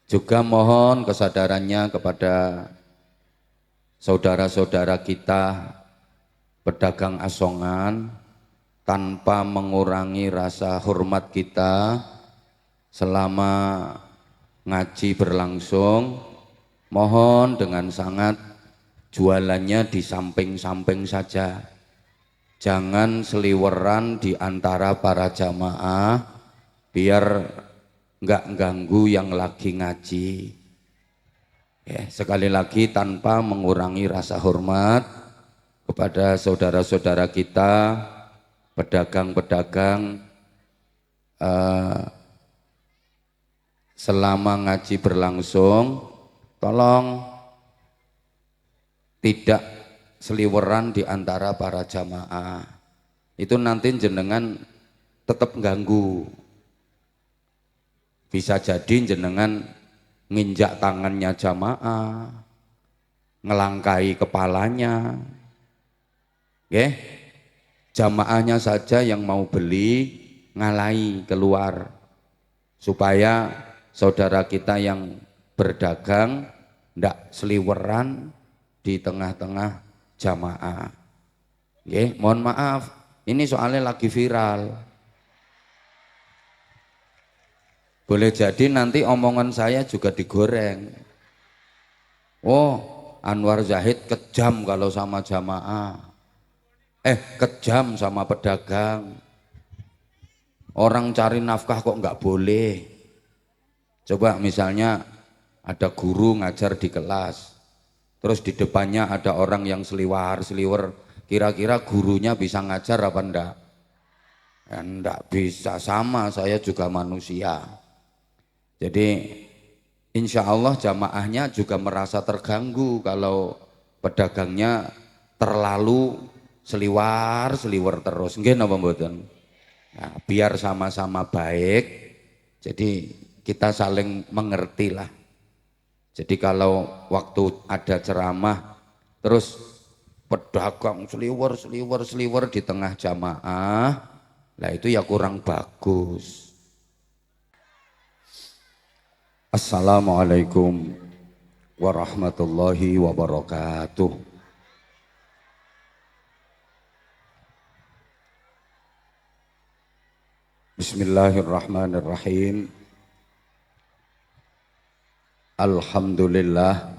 Juga mohon kesadarannya kepada saudara-saudara kita pedagang asongan tanpa mengurangi rasa hormat kita selama ngaji berlangsung. Mohon dengan sangat jualannya di samping-samping saja. Jangan seliweran di antara para jamaah biar enggak ganggu yang lagi ngaji. Ya, sekali lagi tanpa mengurangi rasa hormat kepada saudara-saudara kita pedagang-pedagang selama ngaji berlangsung, tolong tidak seliweran di antara para jamaah. Itu nanti jenengan tetap ganggu. Bisa jadi jenengan nginjak tangannya jamaah, ngelangkai kepalanya. Ya, jamaahnya saja yang mau beli ngalai keluar supaya saudara kita yang berdagang ndak seliweran di tengah-tengah jamaah. Ya, mohon maaf, ini soalnya lagi viral. Boleh jadi nanti omongan saya juga digoreng. Oh, Anwar Zahid kejam kalau sama jamaah. Kejam sama pedagang. Orang cari nafkah kok nggak boleh. Coba misalnya ada guru ngajar di kelas, terus di depannya ada orang yang seliwer, kira-kira gurunya bisa ngajar apa enggak? Ya, enggak bisa, sama saya juga manusia. Jadi insya Allah jamaahnya juga merasa terganggu kalau pedagangnya terlalu seliwer terus. Nggih napa mboten? Nah, biar sama-sama baik, jadi kita saling mengerti lah. Jadi kalau waktu ada ceramah terus pedagang seliwer di tengah jamaah, lah itu ya kurang bagus. Assalamualaikum warahmatullahi wabarakatuh. Bismillahirrahmanirrahim. Alhamdulillah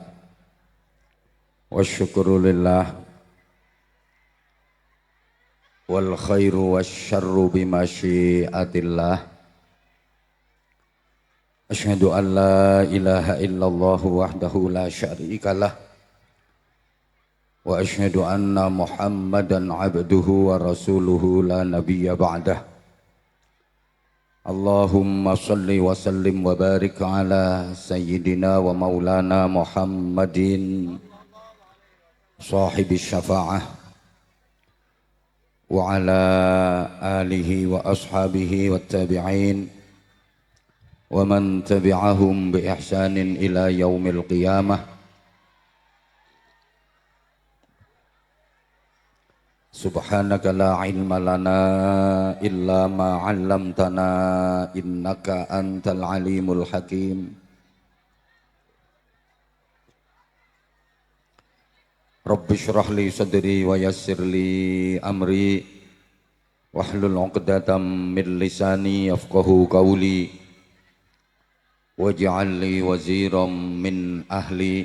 wa syukurulillah wal khairu wasyarru bimasyiatillah. Asyhadu an la ilaha illallah wahdahu la syarikalah wa asyhadu anna Muhammadan abduhu wa rasuluhu la nabiyya ba'dah. Allahumma salli wa sallim wa barik ala sayyidina wa maulana Muhammadin sahibi syafa'ah wa ala alihi wa ashabihi wa tabi'in wa man tabi'ahum bi ihsanin ila yaumil qiyamah. Subhanaka la ilma lana illa ma 'allamtana innaka antal alimul hakim. Rabbi shrah li sadri wa yassir li amri wahlul 'uqdatam min lisani yafqahu qawli waj'al li waziran min ahli.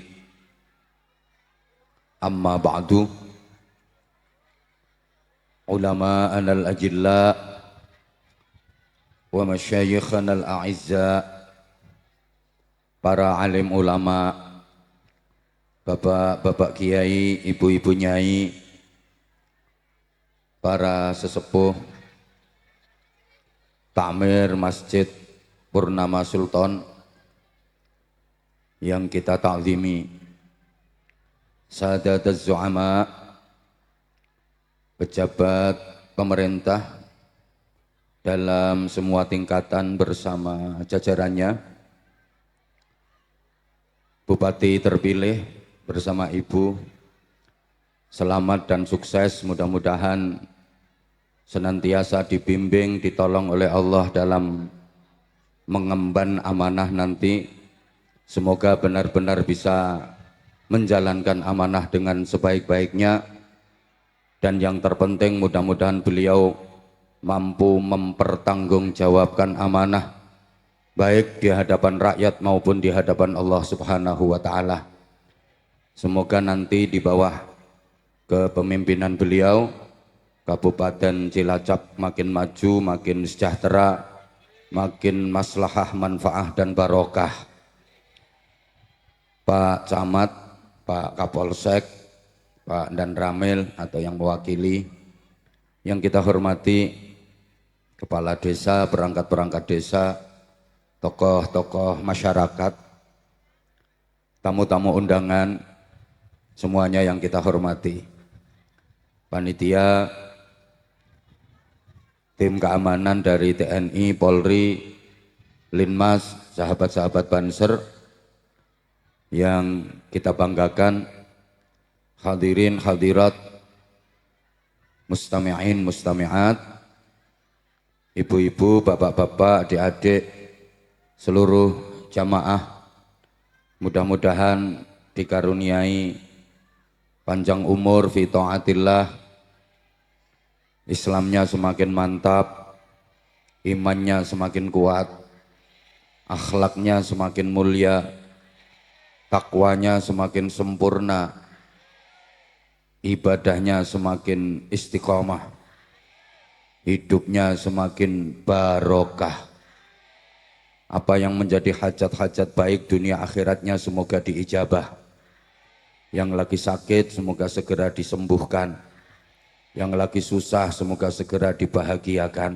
Amma ba'du. Ulama'ana al-ajilla wa masyayikhana al-a'izza, para alim ulama, bapak-bapak kiai, ibu-ibu nyai, para sesepuh takmir Masjid Purnama Sultan yang kita ta'zimi, sadataz zu'ama, pejabat pemerintah dalam semua tingkatan bersama jajarannya, Bupati terpilih bersama Ibu, selamat dan sukses, mudah-mudahan senantiasa dibimbing, ditolong oleh Allah dalam mengemban amanah nanti, Semoga benar-benar bisa menjalankan amanah dengan sebaik-baiknya, dan yang terpenting mudah-mudahan beliau mampu mempertanggungjawabkan amanah baik di hadapan rakyat maupun di hadapan Allah Subhanahu wa taala. Semoga nanti di bawah kepemimpinan beliau Kabupaten Cilacap makin maju, makin sejahtera, makin maslahah, manfaah dan barokah. Pak Camat, Pak Kapolsek, Pak Dan Ramil atau yang mewakili, yang kita hormati kepala desa, perangkat-perangkat desa, tokoh-tokoh masyarakat, tamu-tamu undangan, semuanya yang kita hormati. Panitia, tim keamanan dari TNI, Polri, Linmas, sahabat-sahabat Banser yang kita banggakan, hadirin hadirat, mustami'in mustami'at, ibu-ibu, bapak-bapak, adik-adik, seluruh jamaah, mudah-mudahan dikaruniai panjang umur fi taatillah, Islamnya semakin mantap, imannya semakin kuat, akhlaknya semakin mulia, takwanya semakin sempurna, ibadahnya semakin istiqomah, hidupnya semakin barokah. Apa yang menjadi hajat-hajat baik dunia akhiratnya semoga diijabah. Yang lagi sakit semoga segera disembuhkan. Yang lagi susah semoga segera dibahagiakan.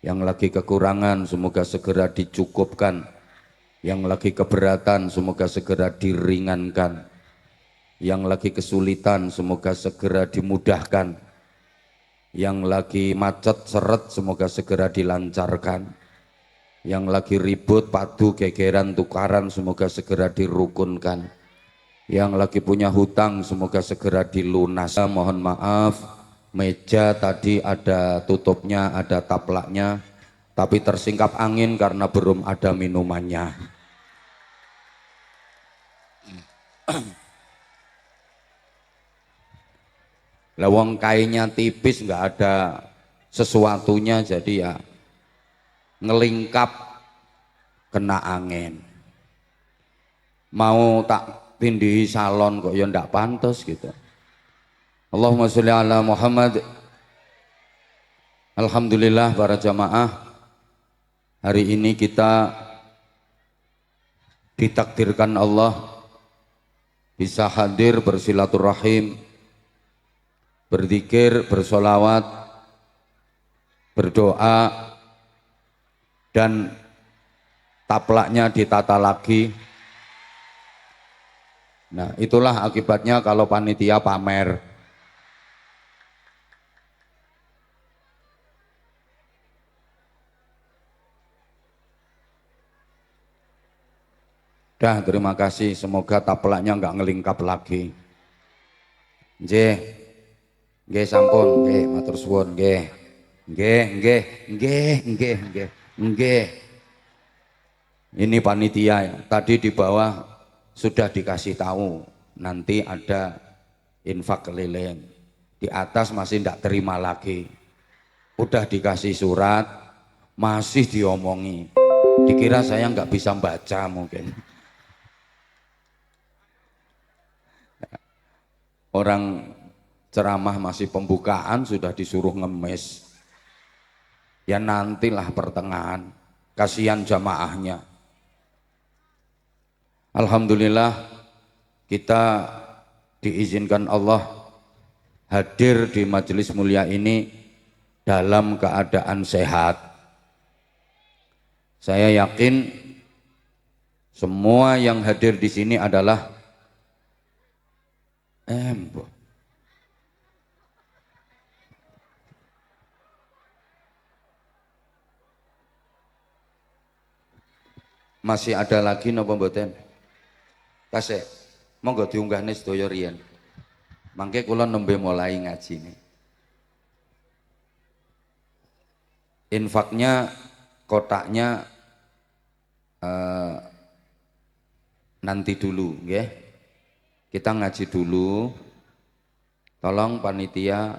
Yang lagi kekurangan semoga segera dicukupkan. Yang lagi keberatan semoga segera diringankan. Yang lagi kesulitan semoga segera dimudahkan. Yang lagi macet seret semoga segera dilancarkan. Yang lagi ribut, padu, gegeran, tukaran semoga segera dirukunkan. Yang lagi punya hutang semoga segera dilunasi. Mohon maaf, meja tadi ada tutupnya, ada taplaknya, tapi tersingkap angin karena belum ada minumannya. Lawang kainnya tipis, nggak ada sesuatunya, jadi ya ngelingkap kena angin. Mau tak tindihi salon kok ya ndak pantas gitu. Allahumma sholli ala Muhammad. Alhamdulillah para jamaah, hari ini kita ditakdirkan Allah bisa hadir bersilaturahim, berzikir, bersolawat, berdoa, dan taplaknya ditata lagi. Nah, itulah akibatnya kalau panitia pamer. Dah, terima kasih. Semoga taplaknya nggak ngelingkap lagi. Nggih. Nggih sampun, nggih matur suwun, nggih. Nggih, nggih, nggih, nggih, nggih. Nggih. Ini panitia ya. Tadi di bawah sudah dikasih tahu nanti ada infak keliling. Di atas masih tidak terima lagi. Udah dikasih surat, masih diomongi. Dikira saya nggak bisa baca mungkin. Orang ceramah masih pembukaan sudah disuruh ngemis. Ya nantilah pertengahan. Kasihan jamaahnya. Alhamdulillah kita diizinkan Allah hadir di majelis mulia ini dalam keadaan sehat. Saya yakin semua yang hadir di sini adalah masih ada lagi napa mboten? Tasik, monggo diunggahne sedaya riyen. Mangke kula nembe mulai ngajine. Infaknya kotaknya nanti dulu nggih. Kita ngaji dulu. Tolong panitia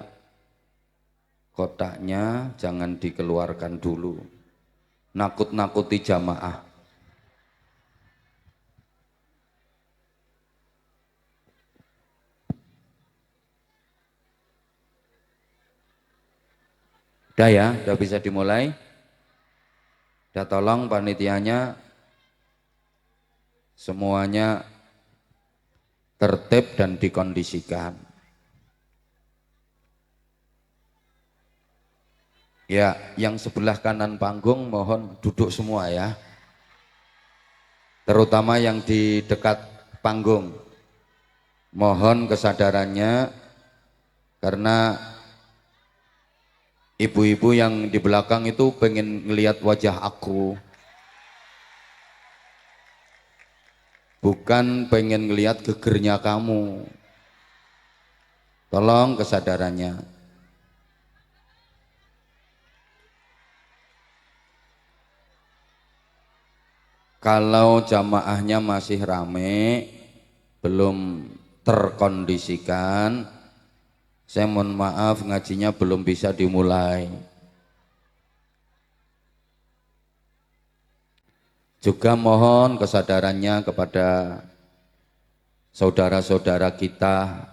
kotaknya jangan dikeluarkan dulu. Nakut-nakuti jamaah. Udah ya, udah bisa dimulai. Udah, tolong panitianya semuanya tertib dan dikondisikan. Ya, yang sebelah kanan panggung mohon duduk semua ya. Terutama yang di dekat panggung. Mohon kesadarannya karena ibu-ibu yang di belakang itu pengen ngelihat wajah aku. Bukan pengen ngelihat gegernya kamu. Tolong kesadarannya. Kalau jamaahnya masih rame, belum terkondisikan, saya mohon maaf ngajinya belum bisa dimulai. Juga mohon kesadarannya kepada saudara-saudara kita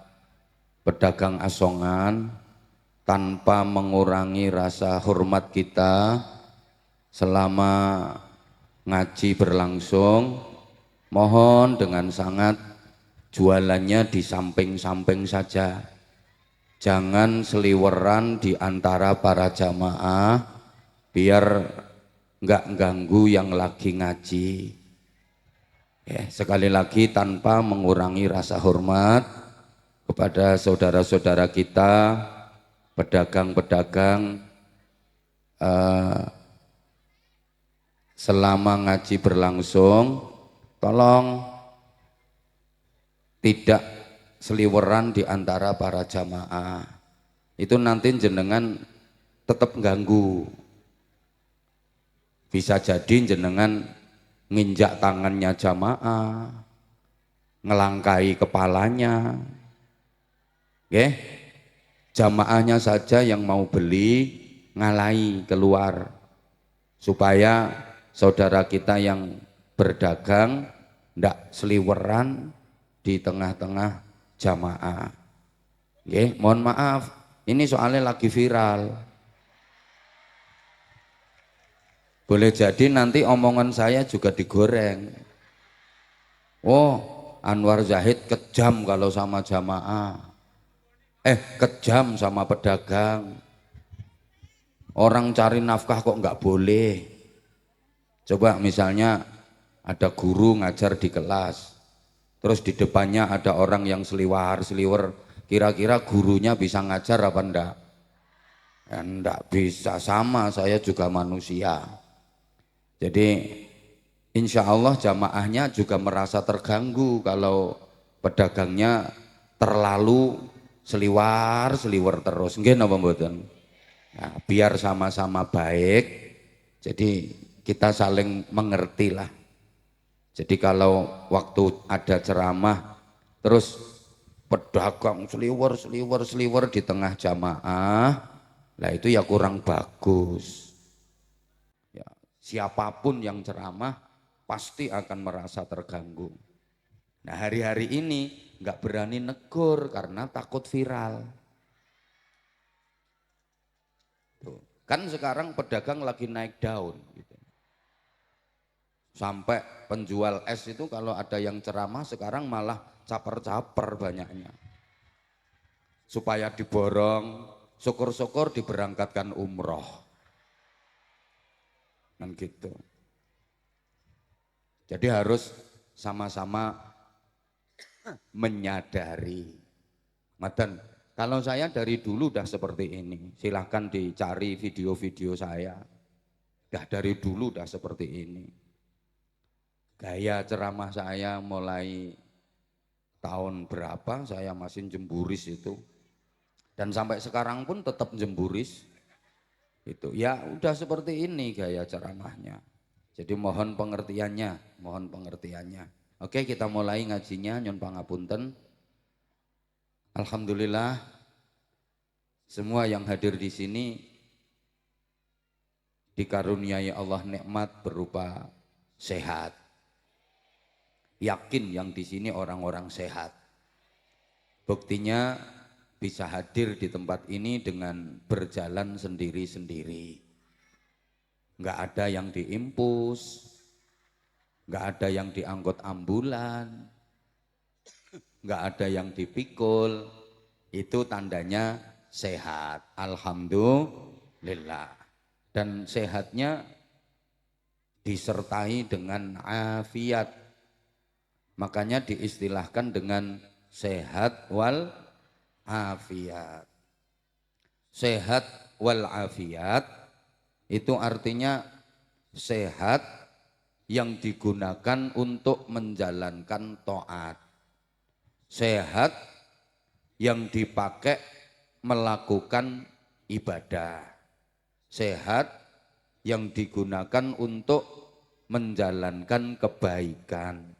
pedagang asongan tanpa mengurangi rasa hormat kita selama ngaji berlangsung, mohon dengan sangat jualannya di samping-samping saja. Jangan seliweran di antara para jamaah biar enggak ganggu yang lagi ngaji. Ya, sekali lagi tanpa mengurangi rasa hormat kepada saudara-saudara kita pedagang-pedagang selama ngaji berlangsung, tolong tidak seliweran di antara para jamaah. Itu nanti jenengan tetap ganggu. Bisa jadi jenengan nginjak tangannya jamaah, ngelangkai kepalanya. Oke? Jamaahnya saja yang mau beli ngalai keluar supaya saudara kita yang berdagang ndak seliweran di tengah-tengah jamaah. Nggih, mohon maaf, ini soalnya lagi viral. Boleh jadi nanti omongan saya juga digoreng. Oh, Anwar Zahid kejam kalau sama jamaah. Kejam sama pedagang. Orang cari nafkah kok nggak boleh. Coba misalnya ada guru ngajar di kelas, terus di depannya ada orang yang seliwer, kira-kira gurunya bisa ngajar apa enggak? Ya enggak bisa, sama saya juga manusia. Jadi insya Allah jamaahnya juga merasa terganggu kalau pedagangnya terlalu seliwer terus. Nggih napa mboten? Nah, biar sama-sama baik, jadi kita saling mengerti lah. Jadi kalau waktu ada ceramah terus pedagang seliwer di tengah jamaah, lah itu ya kurang bagus. Ya, siapapun yang ceramah pasti akan merasa terganggu. Nah, hari-hari ini nggak berani negur karena takut viral. Tuh. Kan sekarang pedagang lagi naik daun. Gitu. Sampai penjual es itu kalau ada yang ceramah sekarang malah caper-caper banyaknya. Supaya diborong, syukur-syukur diberangkatkan umroh. Kan gitu. Jadi harus sama-sama menyadari. Madan, kalau saya dari dulu udah seperti ini. Silahkan dicari video-video saya. Udah dari dulu udah seperti ini. Gaya ceramah saya mulai tahun berapa saya masih jemburis itu, dan sampai sekarang pun tetap jemburis itu. Ya udah seperti ini gaya ceramahnya. Jadi mohon pengertiannya, mohon pengertiannya. Oke, kita mulai ngajinya, nyun pangapunten. Alhamdulillah, semua yang hadir di sini dikaruniai Allah nikmat berupa sehat. Yakin yang di sini orang-orang sehat. Buktinya bisa hadir di tempat ini dengan berjalan sendiri-sendiri. Nggak ada yang diimpus, nggak ada yang diangkut ambulan, nggak ada yang dipikul. Itu tandanya sehat. Alhamdulillah. Dan sehatnya disertai dengan afiat. Makanya diistilahkan dengan sehat wal afiat. Sehat wal afiat itu artinya sehat yang digunakan untuk menjalankan taat. Sehat yang dipakai melakukan ibadah. Sehat yang digunakan untuk menjalankan kebaikan.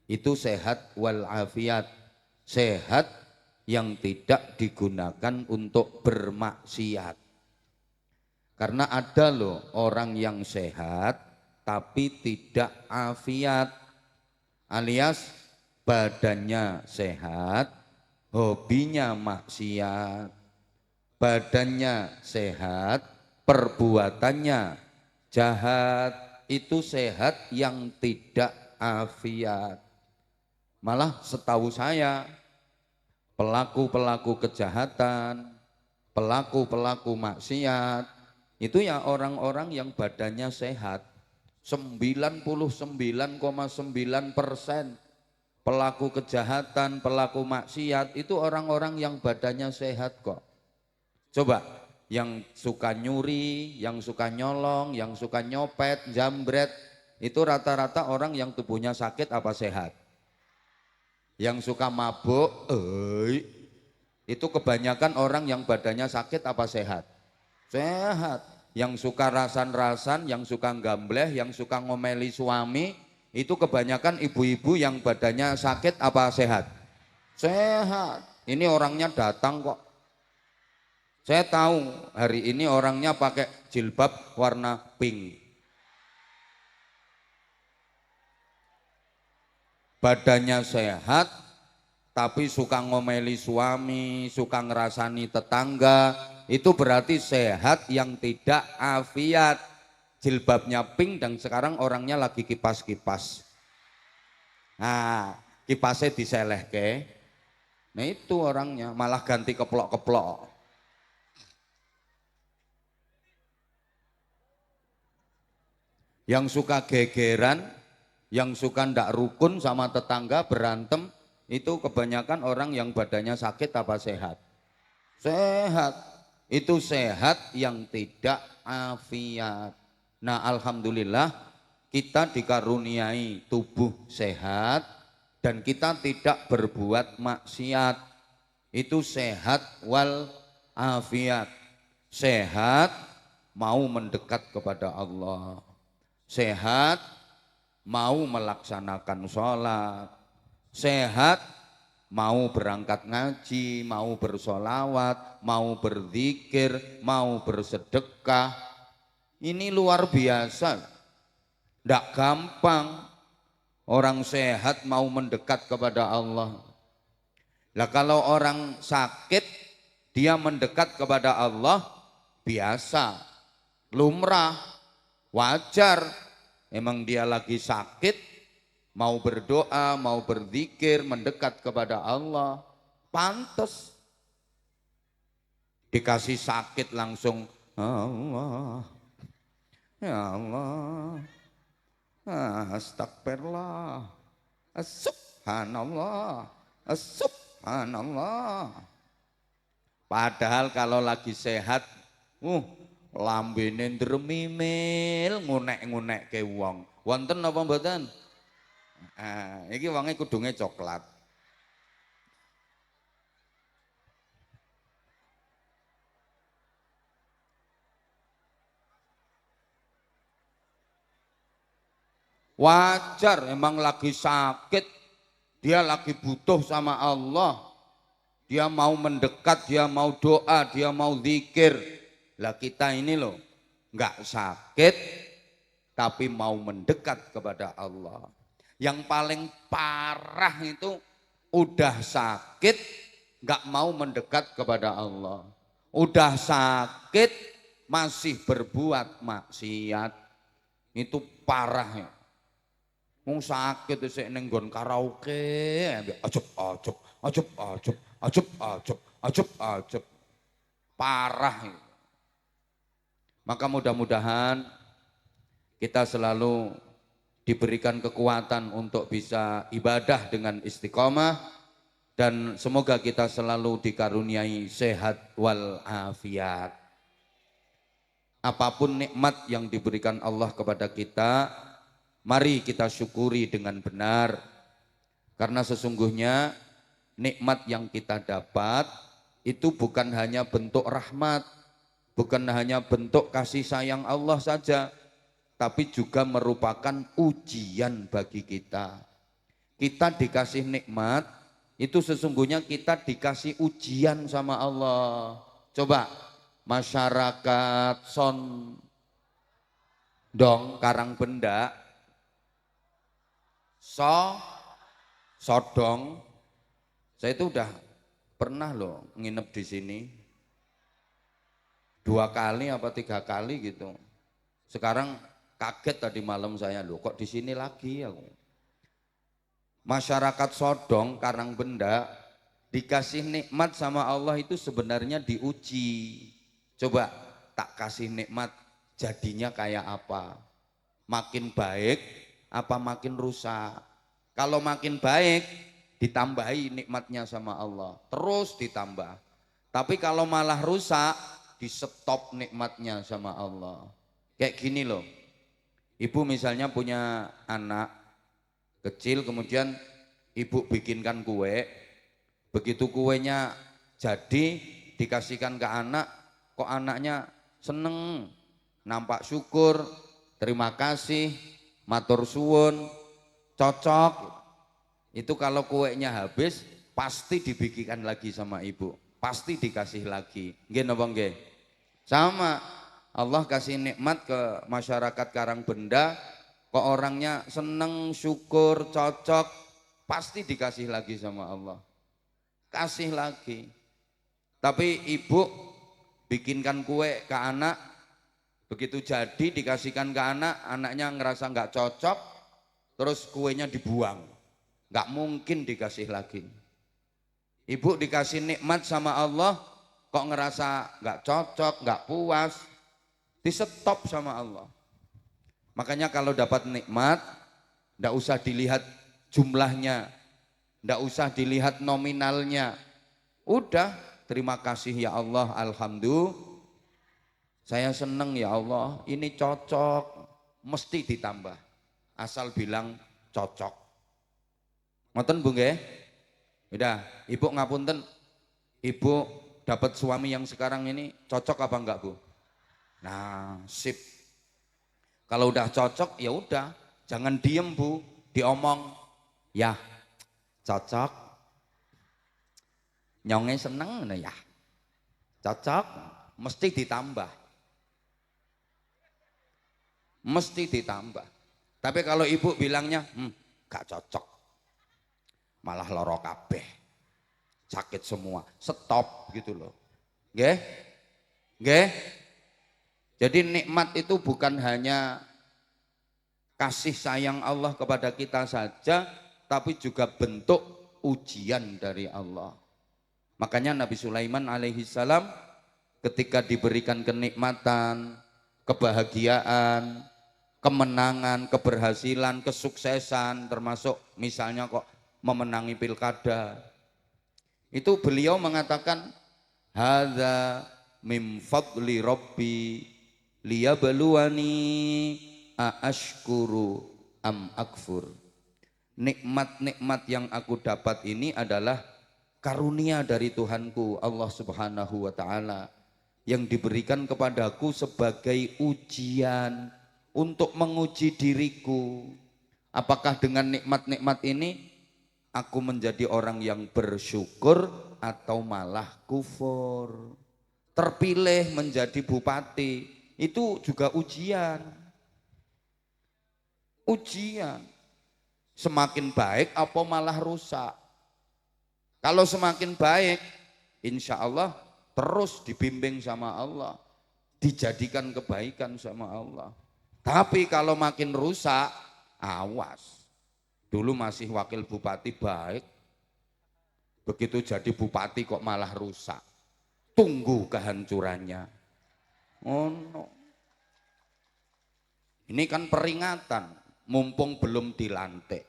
Itu sehat wal afiat. Sehat yang tidak digunakan untuk bermaksiat. Karena ada loh orang yang sehat tapi tidak afiat, alias badannya sehat, hobinya maksiat. Badannya sehat, perbuatannya jahat. Itu sehat yang tidak afiat. Malah setahu saya pelaku-pelaku kejahatan, pelaku-pelaku maksiat, itu ya orang-orang yang badannya sehat. 99,9% pelaku kejahatan, pelaku maksiat itu orang-orang yang badannya sehat kok. Coba, yang suka nyuri, yang suka nyolong, yang suka nyopet, jambret, itu rata-rata orang yang tubuhnya sakit apa sehat? Yang suka mabuk, itu kebanyakan orang yang badannya sakit apa sehat? Sehat. Yang suka rasan-rasan, yang suka gambleh, yang suka ngomeli suami, itu kebanyakan ibu-ibu yang badannya sakit apa sehat? Sehat. Ini orangnya datang kok. Saya tahu hari ini orangnya pakai jilbab warna pink. Badannya sehat, tapi suka ngomeli suami, suka ngerasani tetangga, itu berarti sehat yang tidak afiat. Jilbabnya pink dan sekarang orangnya lagi kipas-kipas. Nah, kipasnya diselehke. Nah itu orangnya malah ganti keplok-keplok. Yang suka gegeran, yang suka ndak rukun sama tetangga berantem, itu kebanyakan orang yang badannya sakit apa sehat? Sehat. Itu sehat yang tidak afiat. Nah alhamdulillah kita dikaruniai tubuh sehat dan kita tidak berbuat maksiat. Itu sehat wal afiat. Sehat mau mendekat kepada Allah. Sehat mau melaksanakan sholat, sehat mau berangkat ngaji, mau bersolawat, mau berzikir, mau bersedekah. Ini luar biasa, tidak gampang orang sehat mau mendekat kepada Allah. Lah kalau orang sakit dia mendekat kepada Allah biasa, lumrah, wajar. Emang dia lagi sakit, mau berdoa, mau berzikir, mendekat kepada Allah, pantas. Dikasih sakit langsung, Allah, ya Allah, astagfirullah, subhanallah, subhanallah. Padahal kalau lagi sehat, lambene ndremimil, ngunek-ngunek ke wong. Wonten apa mboten? Iki wonge kudunge coklat. Wajar, emang lagi sakit, dia lagi butuh sama Allah. Dia mau mendekat, dia mau doa, dia mau zikir. Lah kita ini loh, nggak sakit, tapi mau mendekat kepada Allah. Yang paling parah itu udah sakit, nggak mau mendekat kepada Allah. Udah sakit, masih berbuat maksiat. Itu parah ya. Wong sakit sik ning nggon karaoke, ajep. Parah itu. Maka mudah-mudahan kita selalu diberikan kekuatan untuk bisa ibadah dengan istiqomah dan semoga kita selalu dikaruniai sehat wal afiat. Apapun nikmat yang diberikan Allah kepada kita, mari kita syukuri dengan benar. Karena sesungguhnya nikmat yang kita dapat itu bukan hanya bentuk rahmat, bukan hanya bentuk kasih sayang Allah saja, tapi juga merupakan ujian bagi kita. Kita dikasih nikmat, itu sesungguhnya kita dikasih ujian sama Allah. Coba masyarakat Sondong Karangbenda, Sodong, saya itu udah pernah loh nginep di sini 2 kali apa 3 kali gitu. Sekarang kaget tadi malam saya, loh kok di sini lagi aku. Masyarakat Sodong Karangbenda dikasih nikmat sama Allah itu sebenarnya diuji. Coba tak kasih nikmat jadinya kayak apa? Makin baik apa makin rusak? Kalau makin baik ditambahi nikmatnya sama Allah, terus ditambah. Tapi kalau malah rusak, di stop nikmatnya sama Allah. Kayak gini loh, ibu misalnya punya anak kecil, kemudian ibu bikinkan kue, begitu kuenya jadi dikasihkan ke anak, kok anaknya seneng, nampak syukur, terima kasih, matur suwun, cocok. Itu kalau kuenya habis pasti dibikinkan lagi sama ibu, pasti dikasih lagi. Nggih napa nggih? Sama, Allah kasih nikmat ke masyarakat Karangbenda, kok orangnya seneng, syukur, cocok, pasti dikasih lagi sama Allah. Kasih lagi. Tapi ibu bikinkan kue ke anak, begitu jadi dikasihkan ke anak, anaknya ngerasa nggak cocok, terus kuenya dibuang. Nggak mungkin dikasih lagi. Ibu dikasih nikmat sama Allah, kok ngerasa nggak cocok, nggak puas, di stop sama Allah. Makanya kalau dapat nikmat, nggak usah dilihat jumlahnya, nggak usah dilihat nominalnya. Udah, terima kasih ya Allah, alhamdulillah. Saya seneng ya Allah, ini cocok, mesti ditambah. Asal bilang cocok. Ngoten Bu nggih? Udah, Ibu ngapunten. Ibu dapat suami yang sekarang ini cocok apa enggak, Bu? Nah, sip. Kalau udah cocok ya udah, jangan diem Bu, diomong. Ya, cocok. Nyonge seneng nah ya. Cocok, mesti ditambah. Mesti ditambah. Tapi kalau ibu bilangnya, gak cocok, malah loro kabeh, sakit semua, stop gitu loh. Nggih? Nggih? Jadi nikmat itu bukan hanya kasih sayang Allah kepada kita saja, tapi juga bentuk ujian dari Allah. Makanya Nabi Sulaiman alaihi salam ketika diberikan kenikmatan, kebahagiaan, kemenangan, keberhasilan, kesuksesan, termasuk misalnya kok memenangi pilkada, itu beliau mengatakan hadza mim fadli rabbi liyabluwani aashkuru am akfur. Nikmat-nikmat yang aku dapat ini adalah karunia dari Tuhanku Allah Subhanahu wa taala yang diberikan kepadaku sebagai ujian untuk menguji diriku. Apakah dengan nikmat-nikmat ini aku menjadi orang yang bersyukur atau malah kufur? Terpilih menjadi bupati itu juga ujian. Ujian. Semakin baik apa malah rusak? Kalau semakin baik, insya Allah terus dibimbing sama Allah, dijadikan kebaikan sama Allah. Tapi kalau makin rusak, awas. Dulu masih wakil bupati baik, begitu jadi bupati kok malah rusak. Tunggu kehancurannya. Oh no. Ini kan peringatan, mumpung belum dilantik.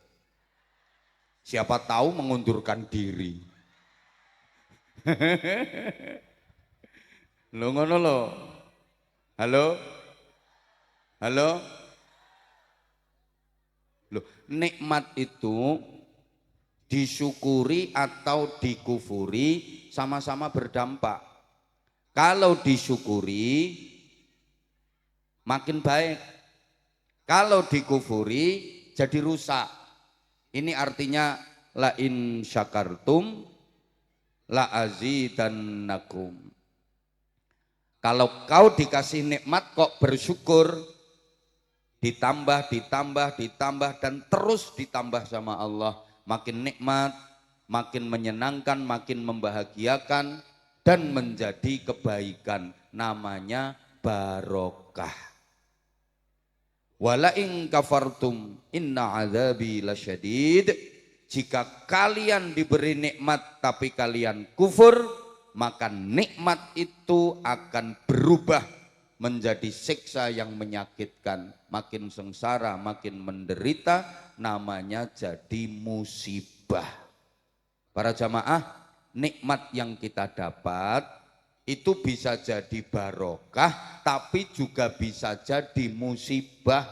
Siapa tahu mengundurkan diri. Lo ngono lo. Halo? Halo? Loh, nikmat itu disyukuri atau dikufuri sama-sama berdampak. Kalau disyukuri makin baik. Kalau dikufuri jadi rusak. Ini artinya la in syakartum la azidannakum. Kalau kau dikasih nikmat kok bersyukur, ditambah dan terus ditambah sama Allah, makin nikmat, makin menyenangkan, makin membahagiakan dan menjadi kebaikan, namanya barokah. Wala in kafartum inna adzabi lasyadid. Jika kalian diberi nikmat tapi kalian kufur, maka nikmat itu akan berubah menjadi siksa yang menyakitkan, makin sengsara, makin menderita, namanya jadi musibah. Para jamaah, nikmat yang kita dapat itu bisa jadi barokah, tapi juga bisa jadi musibah.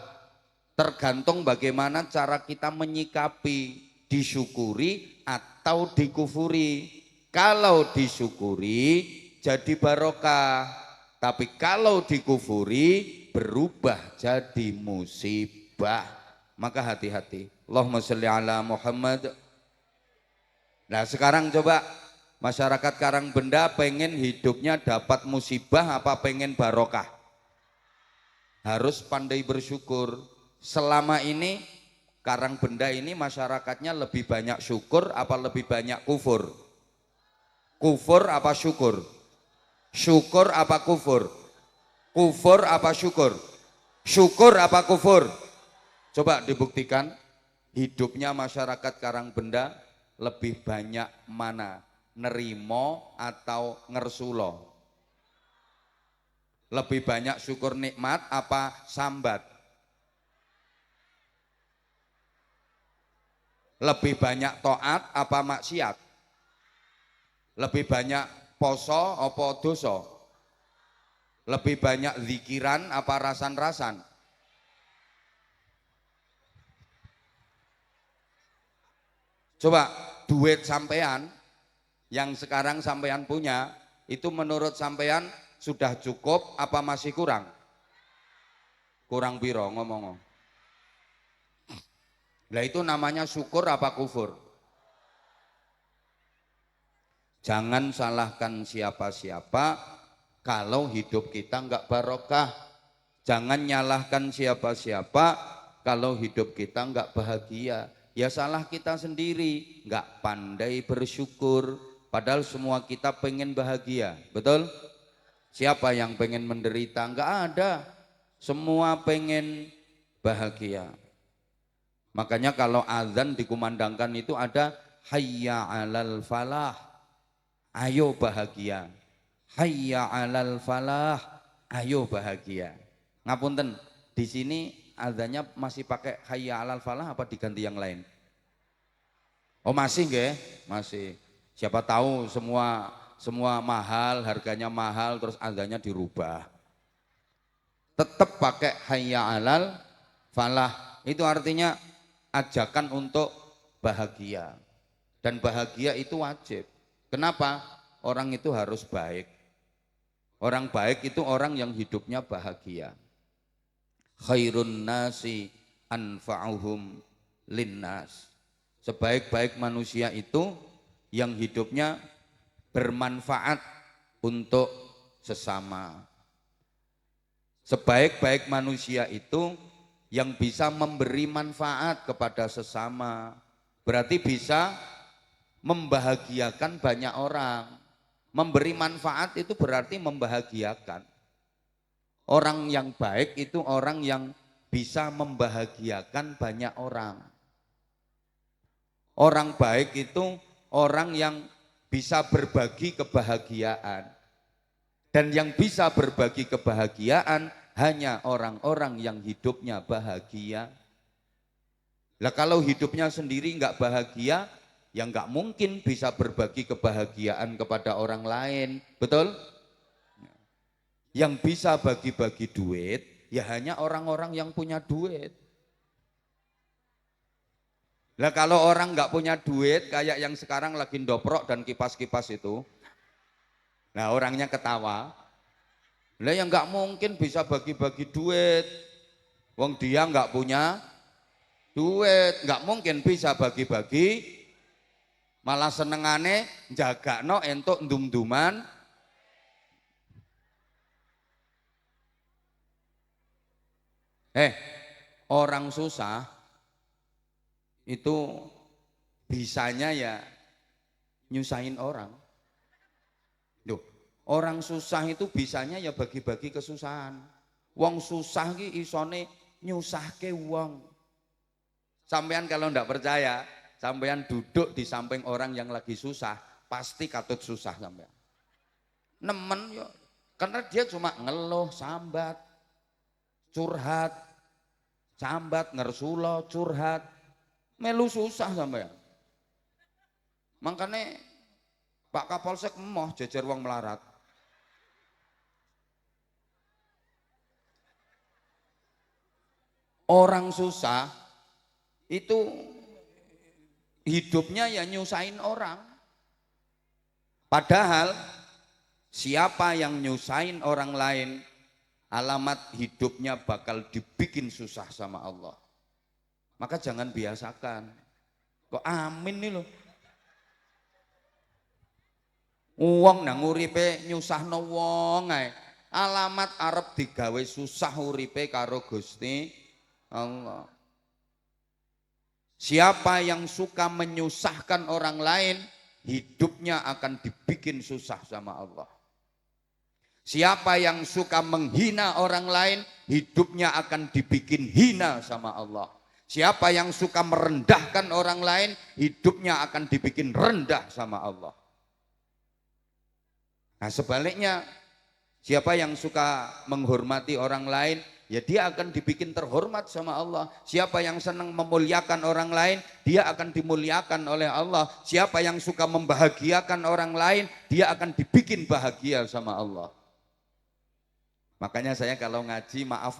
Tergantung bagaimana cara kita menyikapi, disyukuri atau dikufuri. Kalau disyukuri jadi barokah, tapi kalau dikufuri berubah jadi musibah. Maka hati-hati. Allahumma sholli ala Muhammad. Nah sekarang coba masyarakat Karangbenda pengen hidupnya dapat musibah apa pengen barokah? Harus pandai bersyukur. Selama ini Karangbenda ini masyarakatnya lebih banyak syukur apa lebih banyak kufur? Kufur apa syukur? Syukur apa kufur? Kufur apa syukur? Syukur apa kufur? Coba dibuktikan hidupnya masyarakat Karangbenda lebih banyak mana? Nerimo atau ngersulo? Lebih banyak syukur nikmat apa sambat? Lebih banyak taat apa maksiat? Lebih banyak poso apa dosa? Lebih banyak zikiran apa rasan-rasan? Coba duit sampean yang sekarang sampean punya itu menurut sampean sudah cukup apa masih kurang? Kurang piro ngomong. Lah itu namanya syukur apa kufur? Jangan salahkan siapa-siapa kalau hidup kita enggak barokah. Jangan nyalahkan siapa-siapa kalau hidup kita enggak bahagia. Ya salah kita sendiri, enggak pandai bersyukur. Padahal semua kita pengen bahagia, betul? Siapa yang pengen menderita? Enggak ada. Semua pengen bahagia. Makanya kalau azan dikumandangkan itu ada hayya 'alal falah. Ayo bahagia. Hayya 'alal falah. Ayo bahagia. Ngapunten, di sini azannya masih pakai hayya 'alal falah apa diganti yang lain? Oh masih nggih? Masih. Siapa tahu semua mahal, harganya mahal terus azannya dirubah. Tetap pakai hayya 'alal falah. Itu artinya ajakan untuk bahagia. Dan bahagia itu wajib. Kenapa? Orang itu harus baik. Orang baik itu orang yang hidupnya bahagia. Khairun nasi anfa'uhum linnas. Sebaik-baik manusia itu yang hidupnya bermanfaat untuk sesama. Sebaik-baik manusia itu yang bisa memberi manfaat kepada sesama. Berarti bisa membahagiakan banyak orang. Memberi manfaat itu berarti membahagiakan. Orang yang baik itu orang yang bisa membahagiakan banyak orang. Orang baik itu orang yang bisa berbagi kebahagiaan. Dan yang bisa berbagi kebahagiaan hanya orang-orang yang hidupnya bahagia. Lah kalau hidupnya sendiri enggak bahagia, ya enggak mungkin bisa berbagi kebahagiaan kepada orang lain. Betul? Yang bisa bagi-bagi duit, ya hanya orang-orang yang punya duit. Lah kalau orang enggak punya duit, kayak yang sekarang lagi ndoprok dan kipas-kipas itu, nah orangnya ketawa. Lah yang enggak mungkin bisa bagi-bagi duit. Wong dia enggak punya duit, enggak mungkin bisa bagi-bagi. Malah senengane jagakno entuk ndum-nduman. Orang susah itu bisanya ya nyusahin orang. Loh, orang susah itu bisanya ya bagi-bagi kesusahan. Wong susah ki isone nyusahke wong. Sampean kalau ndak percaya, sampean duduk di samping orang yang lagi susah, pasti katut susah sampean. Nemen yo, karena dia cuma ngeluh, sambat, curhat, sambat, ngersulo, curhat, melu susah sampean. Makanya Pak Kapolsek emoh jejer wong melarat. Orang susah itu hidupnya ya nyusahin orang. Padahal siapa yang nyusahin orang lain, alamat hidupnya bakal dibikin susah sama Allah. Maka jangan biasakan. Kok amin nih loh. Wong nang uripe nyusahno wong ae. Alamat arep digawe susah uripe karo Gusti Allah. Siapa yang suka menyusahkan orang lain, hidupnya akan dibikin susah sama Allah. Siapa yang suka menghina orang lain, hidupnya akan dibikin hina sama Allah. Siapa yang suka merendahkan orang lain, hidupnya akan dibikin rendah sama Allah. Nah sebaliknya, siapa yang suka menghormati orang lain, ya dia akan dibikin terhormat sama Allah. Siapa yang senang memuliakan orang lain, dia akan dimuliakan oleh Allah. Siapa yang suka membahagiakan orang lain, dia akan dibikin bahagia sama Allah. Makanya saya kalau ngaji maaf,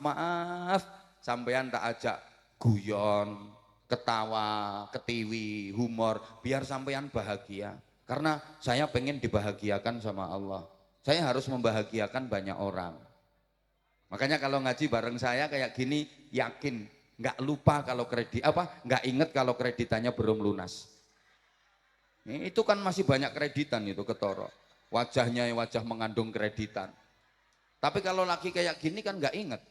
sampean tak ajak guyon, ketawa, ketiwi, humor, biar sampean bahagia. Karena saya pengen dibahagiakan sama Allah. Saya harus membahagiakan banyak orang. Makanya kalau ngaji bareng saya kayak gini, yakin nggak lupa kalau nggak inget kalau kreditannya belum lunas. Itu kan masih banyak kreditan itu ketoro. Wajahnya wajah mengandung kreditan. Tapi kalau lagi kayak gini kan nggak inget.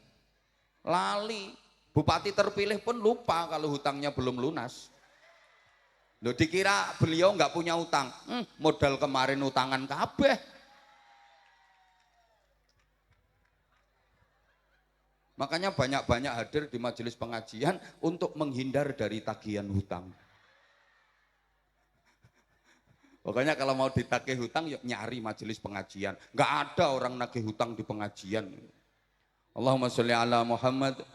Lali, bupati terpilih pun lupa kalau hutangnya belum lunas. Loh dikira beliau nggak punya utang, modal kemarin utangan kabeh. Makanya banyak-banyak hadir di majelis pengajian untuk menghindar dari tagihan hutang. Pokoknya kalau mau ditagih hutang yuk nyari majelis pengajian. Nggak ada orang nagih hutang di pengajian. Allahumma sholli ala Muhammad.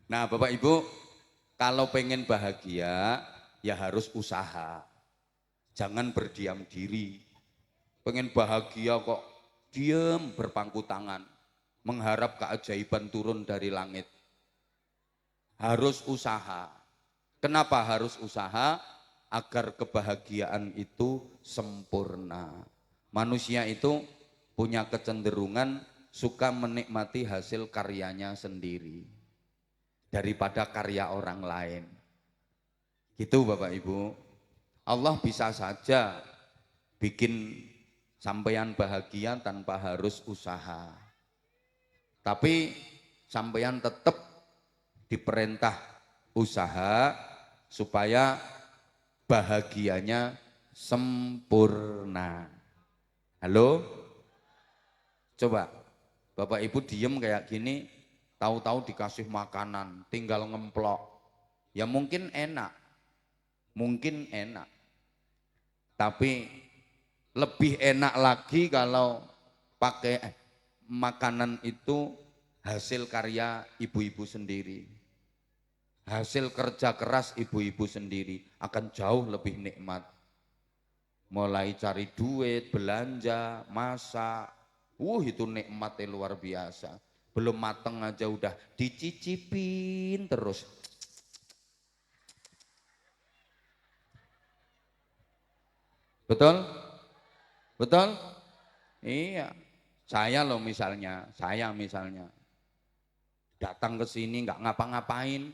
Nah Bapak Ibu, kalau pengen bahagia ya harus usaha. Jangan berdiam diri. Pengen bahagia kok diam berpangku tangan. Mengharap keajaiban turun dari langit. Harus usaha. Kenapa harus usaha? Agar kebahagiaan itu sempurna. Manusia itu punya kecenderungan suka menikmati hasil karyanya sendiri daripada karya orang lain. Gitu Bapak Ibu. Allah bisa saja bikin sampeyan bahagia tanpa harus usaha. Tapi sampeyan tetap diperintah usaha supaya bahagianya sempurna. Halo? Coba Bapak Ibu diem kayak gini, tahu-tahu dikasih makanan, tinggal ngemplok. Ya mungkin enak. Tapi lebih enak lagi kalau pakai makanan itu hasil karya ibu-ibu sendiri. Hasil kerja keras ibu-ibu sendiri akan jauh lebih nikmat. Mulai cari duit, belanja, masak, itu nikmatnya luar biasa. Belum mateng aja udah dicicipin terus. Betul? Betul? Iya. Saya misalnya datang ke sini nggak ngapa-ngapain,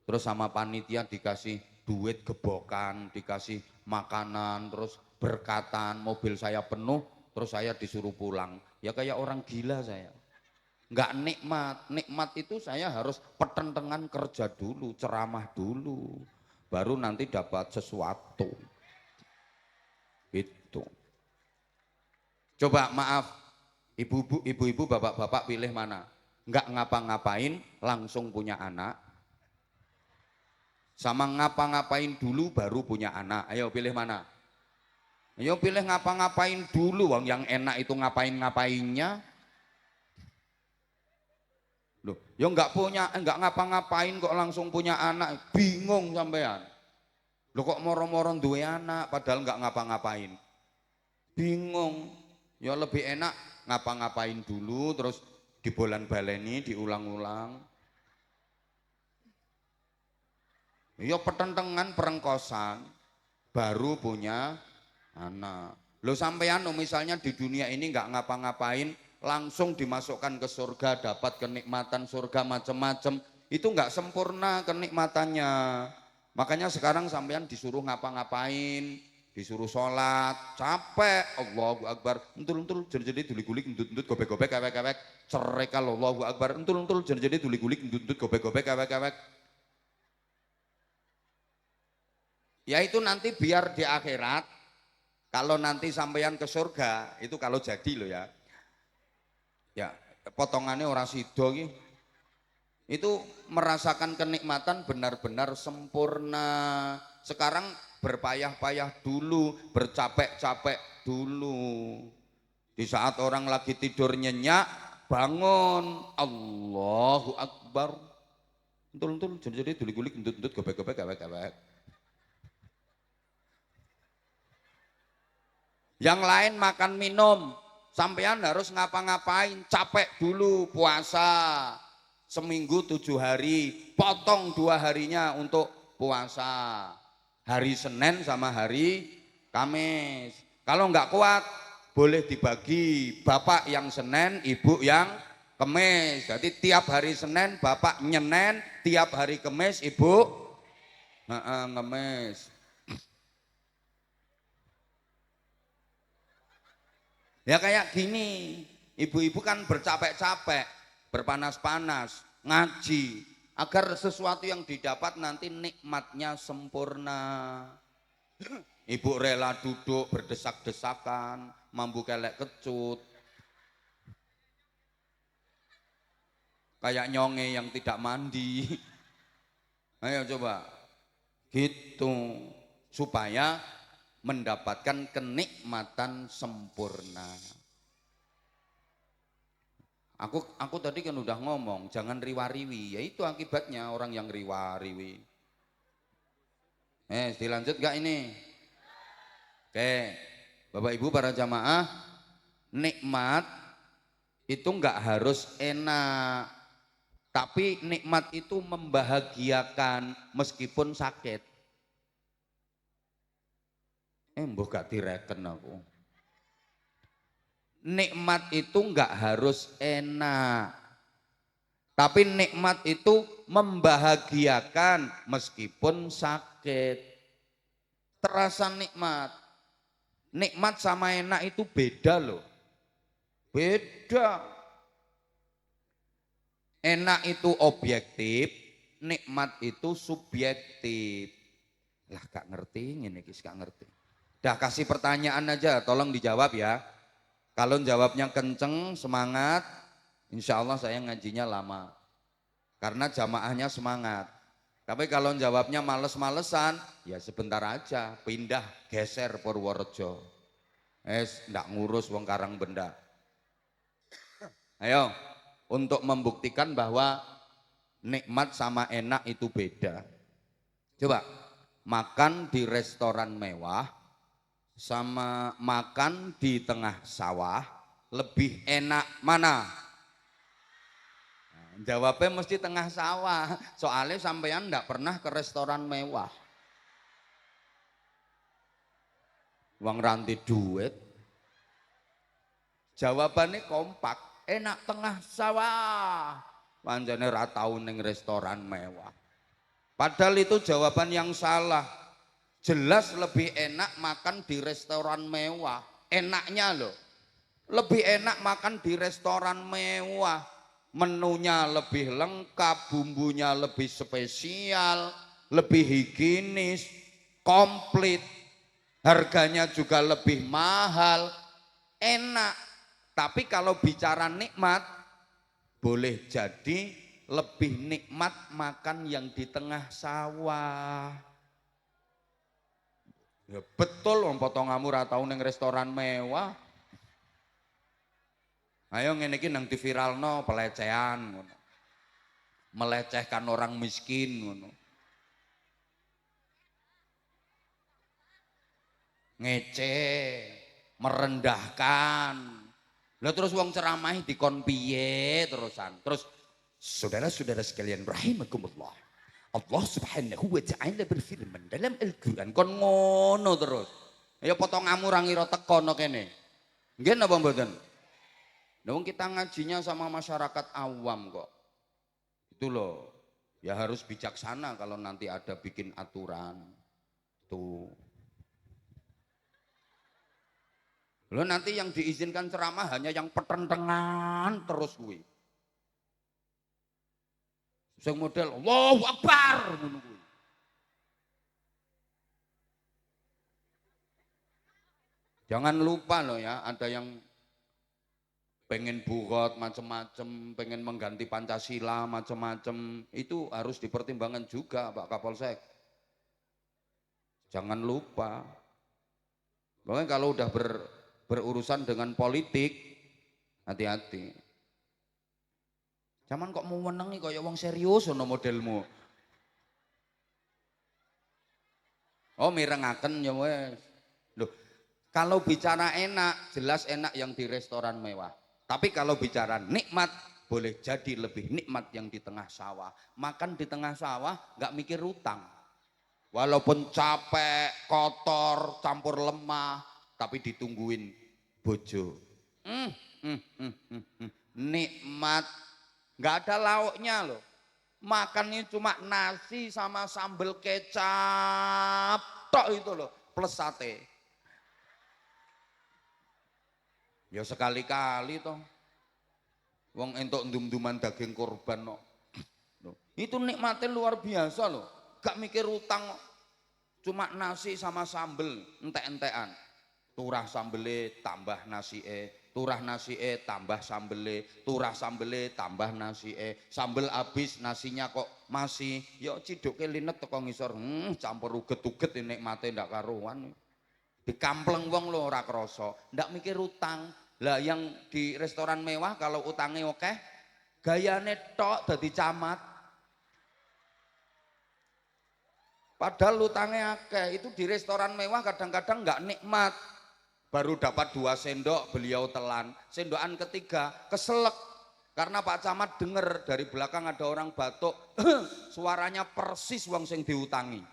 terus sama panitia dikasih duit gebokan, dikasih makanan, terus berkatan, mobil saya penuh, terus saya disuruh pulang. Ya kayak orang gila saya. Nggak nikmat. Nikmat itu saya harus pertentangan kerja dulu, ceramah dulu, baru nanti dapat sesuatu. Gitu. Coba maaf, ibu-ibu, bapak-bapak pilih mana? Nggak ngapa-ngapain langsung punya anak, sama ngapa-ngapain dulu baru punya anak. Ayo pilih mana? Ayo pilih ngapa-ngapain dulu, wong yang enak itu ngapain-ngapainnya. Loh, ya nggak ngapa-ngapain kok langsung punya anak, bingung sampean. Loh kok moro-moro duwe anak padahal nggak ngapa-ngapain. Bingung. Ya lebih enak ngapa-ngapain dulu terus dibolan-baleni, diulang-ulang. Ya pertentangan perengkosan baru punya anak. Lo sampean misalnya di dunia ini nggak ngapa-ngapain langsung dimasukkan ke surga, dapat kenikmatan surga macam-macam, itu nggak sempurna kenikmatannya. Makanya sekarang sampean disuruh ngapa-ngapain, disuruh sholat, capek, Allahu Akbar, entul-entul jadi duli-gulik, endut-endut, gobek-gobek, kewek-kewek, cerekal, Allahu Akbar, entul-entul jadi duli-gulik, endut-endut, gobek-gobek, kewek-kewek. Ya itu nanti biar di akhirat, kalau nanti sampean ke surga, itu kalau jadi loh ya. Ya, potongannya orang sido itu merasakan kenikmatan benar-benar sempurna. Sekarang berpayah-payah dulu, bercapek-capek dulu. Di saat orang lagi tidur nyenyak, bangun, Allahu Akbar. Entul-entul jadi gulik-gulik, endut-endut, gobek-gobek, kewek-kewek. Yang lain makan minum, sampean harus ngapa-ngapain, capek dulu puasa. Seminggu 7 hari, potong 2 harinya untuk puasa. Hari Senin sama hari Kamis. Kalau nggak kuat, boleh dibagi. Bapak yang Senin, ibu yang Kamis. Jadi tiap hari Senin bapak nyenen, tiap hari Kamis ibu ngemis. Ya kayak gini, ibu-ibu kan bercapek-capek, berpanas-panas, ngaji, agar sesuatu yang didapat nanti nikmatnya sempurna. Ibu rela duduk berdesak-desakan, mambu kelek kecut, kayak nyonge yang tidak mandi. Ayo coba, gitu, supaya mendapatkan kenikmatan sempurna. Aku tadi kan udah ngomong, jangan riwa-riwi. Ya itu akibatnya orang yang riwa-riwi. Dilanjut gak ini? Oke, Bapak Ibu para jamaah, nikmat itu nggak harus enak, tapi nikmat itu membahagiakan meskipun sakit. Mbah gak direken aku. Nikmat itu enggak harus enak. Tapi nikmat itu membahagiakan meskipun sakit. Terasa nikmat. Nikmat sama enak itu beda loh. Beda. Enak itu objektif, nikmat itu subjektif. Lah gak ngerti, ini gak ngerti. Dah kasih pertanyaan aja, tolong dijawab ya. Kalau jawabnya kenceng, semangat, insya Allah saya ngajinya lama. Karena jamaahnya semangat. Tapi kalau jawabnya males-malesan, ya sebentar aja, pindah, geser Purworejo. Ndak ngurus wong Karang Benda. Ayo, untuk membuktikan bahwa nikmat sama enak itu beda. Coba, makan di restoran mewah sama makan di tengah sawah, lebih enak mana? Nah, jawabnya mesti tengah sawah, soalnya sampean enggak pernah ke restoran mewah. Wong ranti duit. Jawabannya kompak, enak tengah sawah. Pancene ra tau ning restoran mewah. Padahal itu jawaban yang salah. Jelas lebih enak makan di restoran mewah. Enaknya loh. Lebih enak makan di restoran mewah. Menunya lebih lengkap, bumbunya lebih spesial, lebih higienis, komplit. Harganya juga lebih mahal. Enak. Tapi kalau bicara nikmat, boleh jadi lebih nikmat makan yang di tengah sawah. Ya betul, wong potonganmu ra tau ning restoran mewah. Ayo ngene iki nang diviralno pelecehan ngono. Melecehkan orang miskin ngono. Ngece, merendahkan. Lah terus wong ceramahi dikon piye terusan. Terus saudara-saudara sekalian rahimakumullah. Allah Subhanahu wa taala berfirman dalam Al-Qur'an kon ngono terus. Ya potonganmu ra ngira teko no kene. Nggih napa mboten? Nah, kita ngajinya sama masyarakat awam kok. Itu loh. Ya harus bijaksana kalau nanti ada bikin aturan. Tuh. Loh nanti yang diizinkan ceramah hanya yang petentengan terus kuwi. Sing model Allahu Akbar ngono kuwi. Jangan lupa loh ya, ada yang pengen bugot macam-macam, pengen mengganti Pancasila macam-macam, itu harus dipertimbangkan juga Pak Kapolsek. Jangan lupa. Pokoknya kalau udah berurusan dengan politik, hati-hati. Zaman kok mau menengi kaya wong serius ono modelmu. Oh mirengaken ya wes. Loh, kalau bicara enak, jelas enak yang di restoran mewah. Tapi kalau bicara nikmat, boleh jadi lebih nikmat yang di tengah sawah. Makan di tengah sawah nggak mikir utang. Walaupun capek, kotor, campur lemah, tapi ditungguin bojo. Nikmat, nggak ada lauknya loh. Makannya cuma nasi sama sambal kecap, tok itu loh, plus sate. Ya sekali-kali toh. Wong entuk ndum-nduman daging korban no. Itu nikmatnya luar biasa loh. Gak mikir utang, cuma nasi sama sambel, entek-entekan. Turah sambele tambah nasi turah nasi tambah sambele, turah sambele tambah nasi sambel habis nasinya kok masih, ya ciduke linet teko ngisor, campur uget-uget nikmate ndak karuan. Dikampleng wong lho ora krasa, ndak mikir utang. Lah yang di restoran mewah kalau utangnya oke, gayane tok dadi camat. Padahal utangnya akeh, itu di restoran mewah kadang-kadang nggak nikmat. Baru dapat 2 sendok beliau telan, sendokan ketiga keselek karena Pak Camat dengar dari belakang ada orang batuk, suaranya persis wong sing diutangi.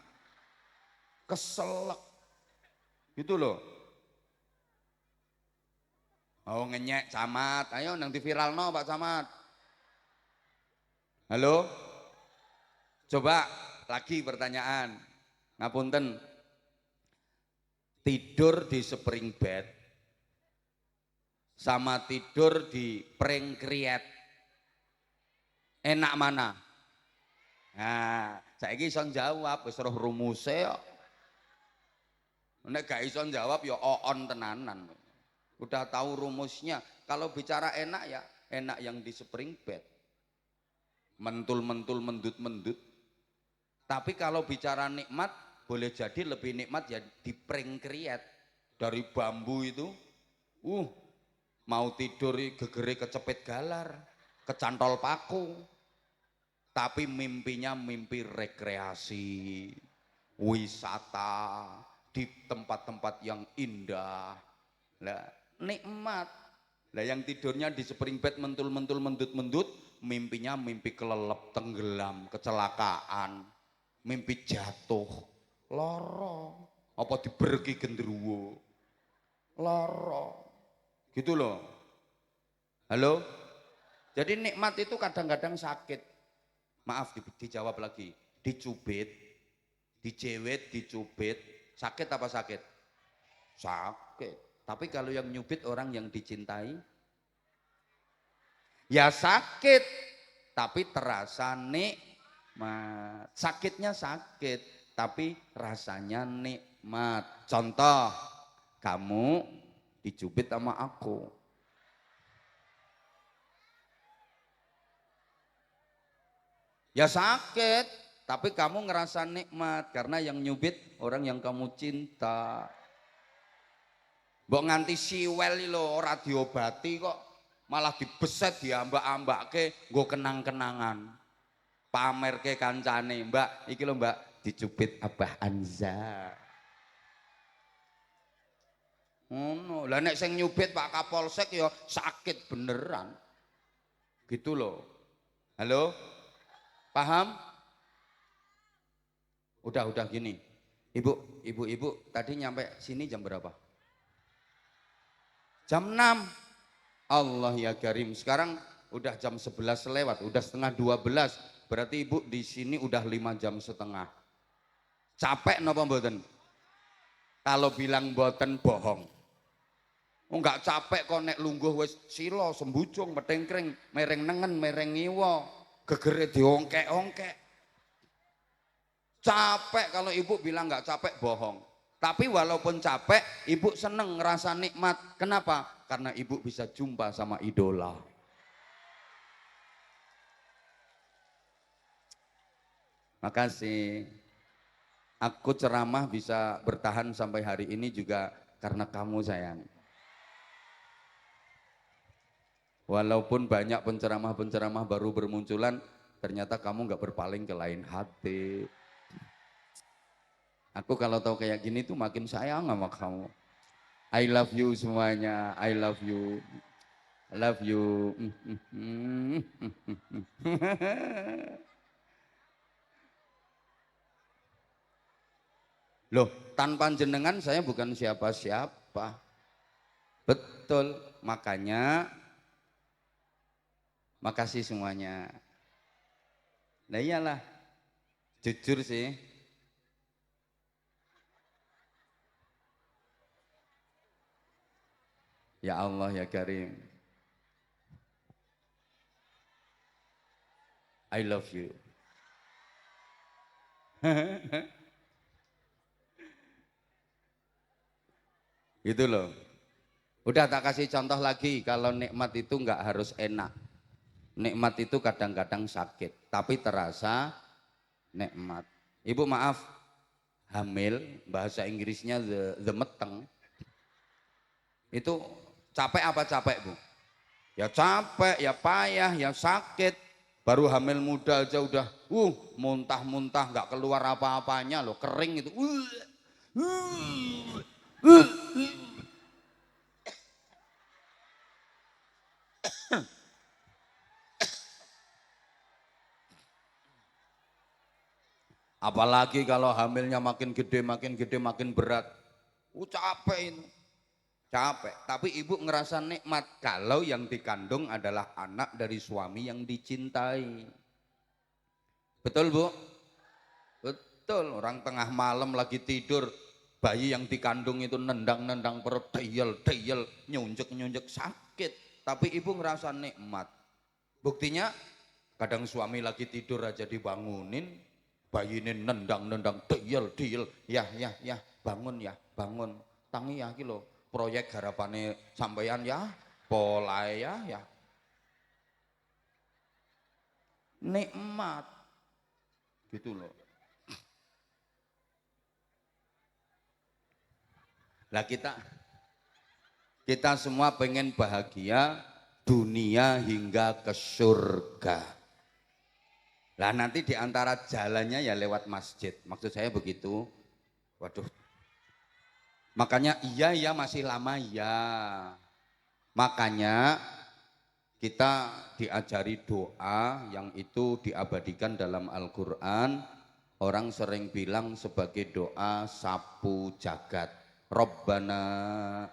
Keselek. Gitu loh. Oh ngenyek camat, ayo nang di viral no Pak Camat. Halo, coba lagi pertanyaan. Ngapunten, tidur di spring bed sama tidur di pring kriet, enak mana? Nah, saiki iso jawab, wis roh rumuse kok. Nek gak iso jawab ya oon tenanan. Udah tahu rumusnya. Kalau bicara enak ya enak yang di spring bed. Mentul-mentul, mendut-mendut. Tapi kalau bicara nikmat, boleh jadi lebih nikmat ya di pring kriet. Dari bambu itu, mau tidur gegere kecepit galar, kecantol paku. Tapi mimpinya mimpi rekreasi, wisata, di tempat-tempat yang indah. Lah, nikmat. Lah yang tidurnya di spring bed mentul-mentul mendut-mendut, mimpinya mimpi kelelep, tenggelam, kecelakaan, mimpi jatuh, loro, apa diberki gendruwo, loro. Gitu loh. Halo? Jadi nikmat itu kadang-kadang sakit. Maaf dijawab lagi. Dicubit, dicewet, dicubit. Sakit apa sakit? Sakit. Tapi kalau yang nyubit orang yang dicintai, ya sakit. Tapi terasa nikmat. Sakitnya sakit, tapi rasanya nikmat. Contoh, kamu dicubit sama aku. Ya sakit, tapi kamu ngerasa nikmat karena yang nyubit orang yang kamu cinta. Mbok nganti siwel lho ora diobati kok malah dibeset diambak-ambake nggo kenang-kenangan. Pamerke kancane, Mbak, iki lho Mbak, dicubit Abah Anza. Ngono. Lah nek sing nyubit Pak Kapolsek ya sakit beneran. Gitu loh. Halo? Paham? Udah gini. Ibu tadi nyampe sini jam berapa? Jam 6. Allah ya Karim. Sekarang udah jam 11 lewat, udah setengah 12. Berarti ibu di sini udah 5 jam setengah. Capek napa mboten? Kalau bilang mboten bohong. Enggak capek kok nek lungguh wis sila sembujung metengkring, mereng nengen, mereng ngiwa, gegere diongkek-ongkek. Capek kalau ibu bilang enggak capek bohong. Tapi walaupun capek, ibu seneng ngerasa nikmat. Kenapa? Karena ibu bisa jumpa sama idola. Makasih. Aku ceramah bisa bertahan sampai hari ini juga karena kamu sayang. Walaupun banyak penceramah-penceramah baru bermunculan, ternyata kamu nggak berpaling ke lain hati. Aku kalau tahu kayak gini tuh makin sayang sama kamu. I love you semuanya, I love you. I love you. Loh, tanpa jenengan saya bukan siapa-siapa. Betul, makanya makasih semuanya. Nah iyalah, jujur sih. Ya Allah ya Karim. I love you. Gitu loh. Udah tak kasih contoh lagi, kalau nikmat itu nggak harus enak. Nikmat itu kadang-kadang sakit, tapi terasa nikmat. Ibu maaf, hamil, bahasa Inggrisnya the meteng, itu capek apa capek Bu? Ya capek, ya payah, ya sakit. Baru hamil muda aja udah, muntah-muntah nggak keluar apa-apanya loh, kering itu. Apalagi kalau hamilnya makin gede, makin berat. Capek itu. capek. Tapi ibu ngerasa nikmat kalau yang dikandung adalah anak dari suami yang dicintai. Betul Bu? Betul. Orang tengah malam lagi tidur, bayi yang dikandung itu nendang-nendang perut, deyel-deyel, nyunjek-nyunjek, sakit. Tapi ibu ngerasa nikmat. Buktinya kadang suami lagi tidur aja dibangunin, bayi ini nendang-nendang, deyel-deyel, ya, bangun ya, bangun. Tangi ya kilo, proyek harapannya sampeyan ya, pola ya. Nikmat gitu loh. Lah kita semua pengen bahagia dunia hingga ke surga. Lah nanti di antara jalannya ya lewat masjid. Maksud saya begitu. Waduh. Makanya iya masih lama ya. Makanya kita diajari doa yang itu diabadikan dalam Al-Qur'an. Orang sering bilang sebagai doa sapu jagat. Rabbana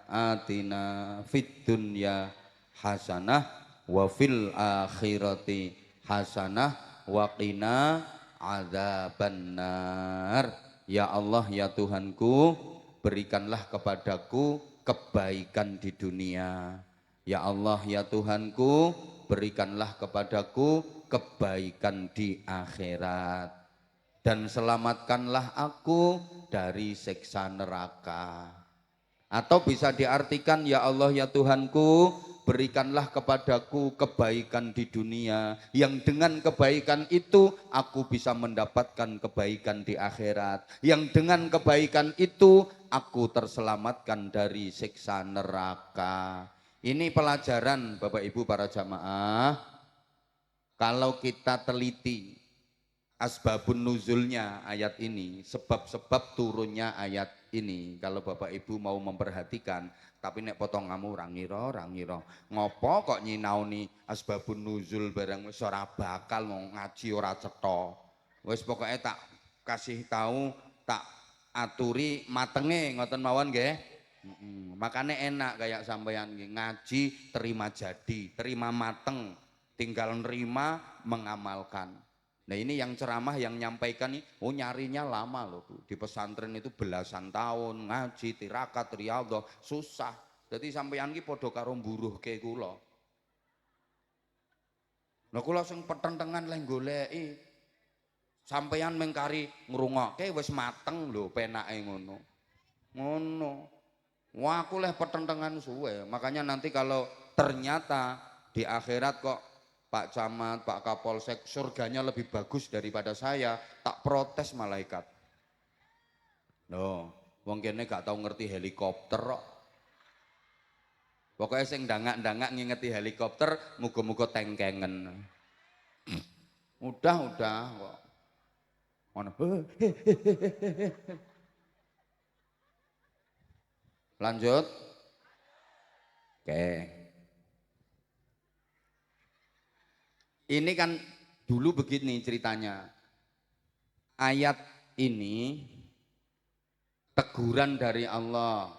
atina fid dunya hasanah wa fil akhirati hasanah wa qina adzabannar. Ya Allah ya Tuhanku, berikanlah kepadaku kebaikan di dunia. Ya Allah ya Tuhanku, berikanlah kepadaku kebaikan di akhirat. Dan selamatkanlah aku dari siksa neraka. Atau bisa diartikan, ya Allah ya Tuhanku, berikanlah kepadaku kebaikan di dunia, yang dengan kebaikan itu aku bisa mendapatkan kebaikan di akhirat, yang dengan kebaikan itu aku terselamatkan dari siksa neraka. Ini pelajaran Bapak Ibu para jamaah. Kalau kita teliti asbabun nuzulnya ayat ini, sebab-sebab turunnya ayat ini, kalau Bapak Ibu mau memperhatikan, tapi nek potong kamu rangiro, ngopo kok nyinauni asbabun nuzul barang wis ora bakal mau ngaji ora cetha. Wis pokoknya tak kasih tahu, tak aturi matenge ngoten mawon nggih. Makanya enak kayak sampeyan ngaji terima jadi, terima mateng, tinggal nerima mengamalkan. Nah ini yang ceramah yang nyampaikan nih, oh nyarinya lama loh Bu. Di pesantren itu belasan tahun ngaji, tirakat, riyadhah, susah. Jadi sampeyan ki padha karo mburuhke kula. Lah kula sing petentengan leh goleki. Sampeyan mengkari ngrungokke wis mateng lho penake ngono. Ngono. Wah aku leh petentengan suwe. Makanya nanti kalau ternyata di akhirat kok Pak Camat, Pak Kapolsek, surganya lebih bagus daripada saya, tak protes malaikat. Loh, wong kene gak tau ngerti helikopter kok. Pokoknya sing dangak-dangak ngingeti helikopter, muga-muga tengkengen. Udah kok. Mana? Lanjut. Oke. Ini kan dulu begini ceritanya. Ayat ini teguran dari Allah.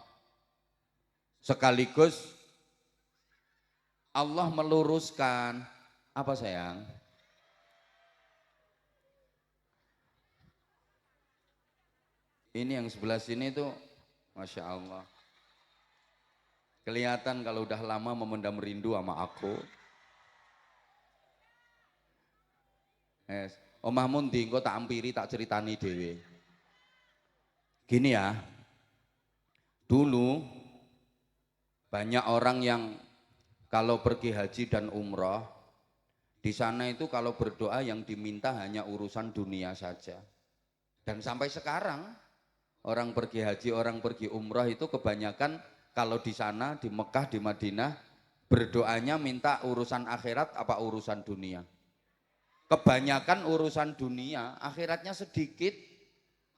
Sekaligus Allah meluruskan apa sayang? Ini yang sebelah sini tuh Masya Allah. Kelihatan kalau udah lama memendam rindu sama aku. Omah mundi engko tak ampiri tak ceritani dhewe. Gini ya. Dulu banyak orang yang kalau pergi haji dan umroh di sana itu kalau berdoa yang diminta hanya urusan dunia saja. Dan sampai sekarang orang pergi haji, orang pergi umroh itu kebanyakan kalau di sana di Mekah, di Madinah berdoanya minta urusan akhirat apa urusan dunia. Kebanyakan urusan dunia, akhiratnya sedikit.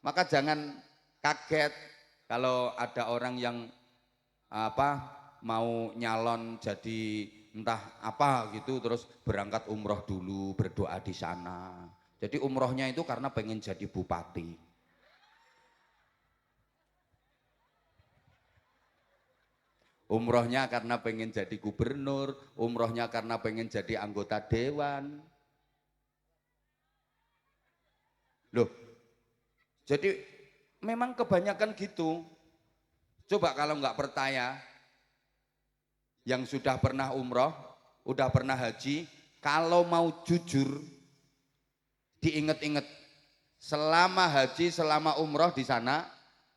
Maka jangan kaget kalau ada orang yang mau nyalon jadi entah apa gitu terus berangkat umroh dulu, berdoa di sana. Jadi umrohnya itu karena pengen jadi bupati. Umrohnya karena pengen jadi gubernur, umrohnya karena pengen jadi anggota dewan. Loh, jadi memang kebanyakan gitu. Coba kalau nggak percaya, yang sudah pernah umroh, udah pernah haji, kalau mau jujur, diinget-inget, selama haji, selama umroh di sana,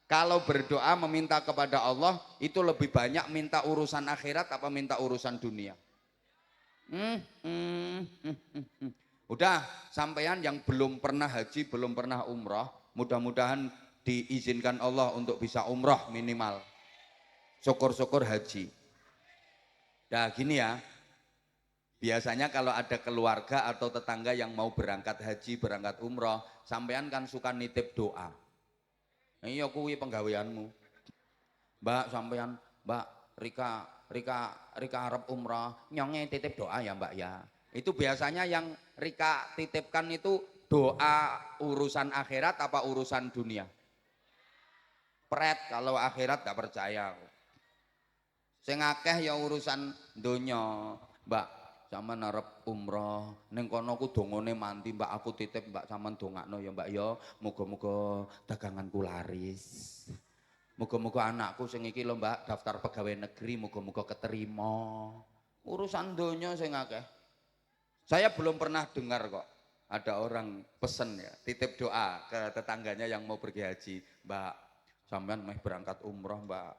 kalau berdoa meminta kepada Allah, itu lebih banyak minta urusan akhirat apa minta urusan dunia? Udah, sampean yang belum pernah haji, belum pernah umroh, mudah-mudahan diizinkan Allah untuk bisa umroh minimal. Syukur-syukur haji. Nah gini ya, biasanya kalau ada keluarga atau tetangga yang mau berangkat haji, berangkat umroh, sampean kan suka nitip doa. Iya kuwi penggaweanmu. Mbak sampean, Mbak Rika arep umroh, nyonge titip doa ya Mbak ya. Itu biasanya yang Rika titipkan itu doa urusan akhirat apa urusan dunia? Pret, kalau akhirat gak percaya. Sing akeh ya urusan donya. Mbak, sampean arep umroh, ning kono ku dongane manti Mbak, aku titip Mbak sampean dongakno ya Mbak ya, muga-muga daganganku laris. Muga-muga anakku sing iki lho Mbak daftar pegawai negeri muga-muga keterima. Urusan donya sing akeh. Saya belum pernah dengar kok ada orang pesen ya, titip doa ke tetangganya yang mau pergi haji. Mbak, sampean meh berangkat umroh Mbak.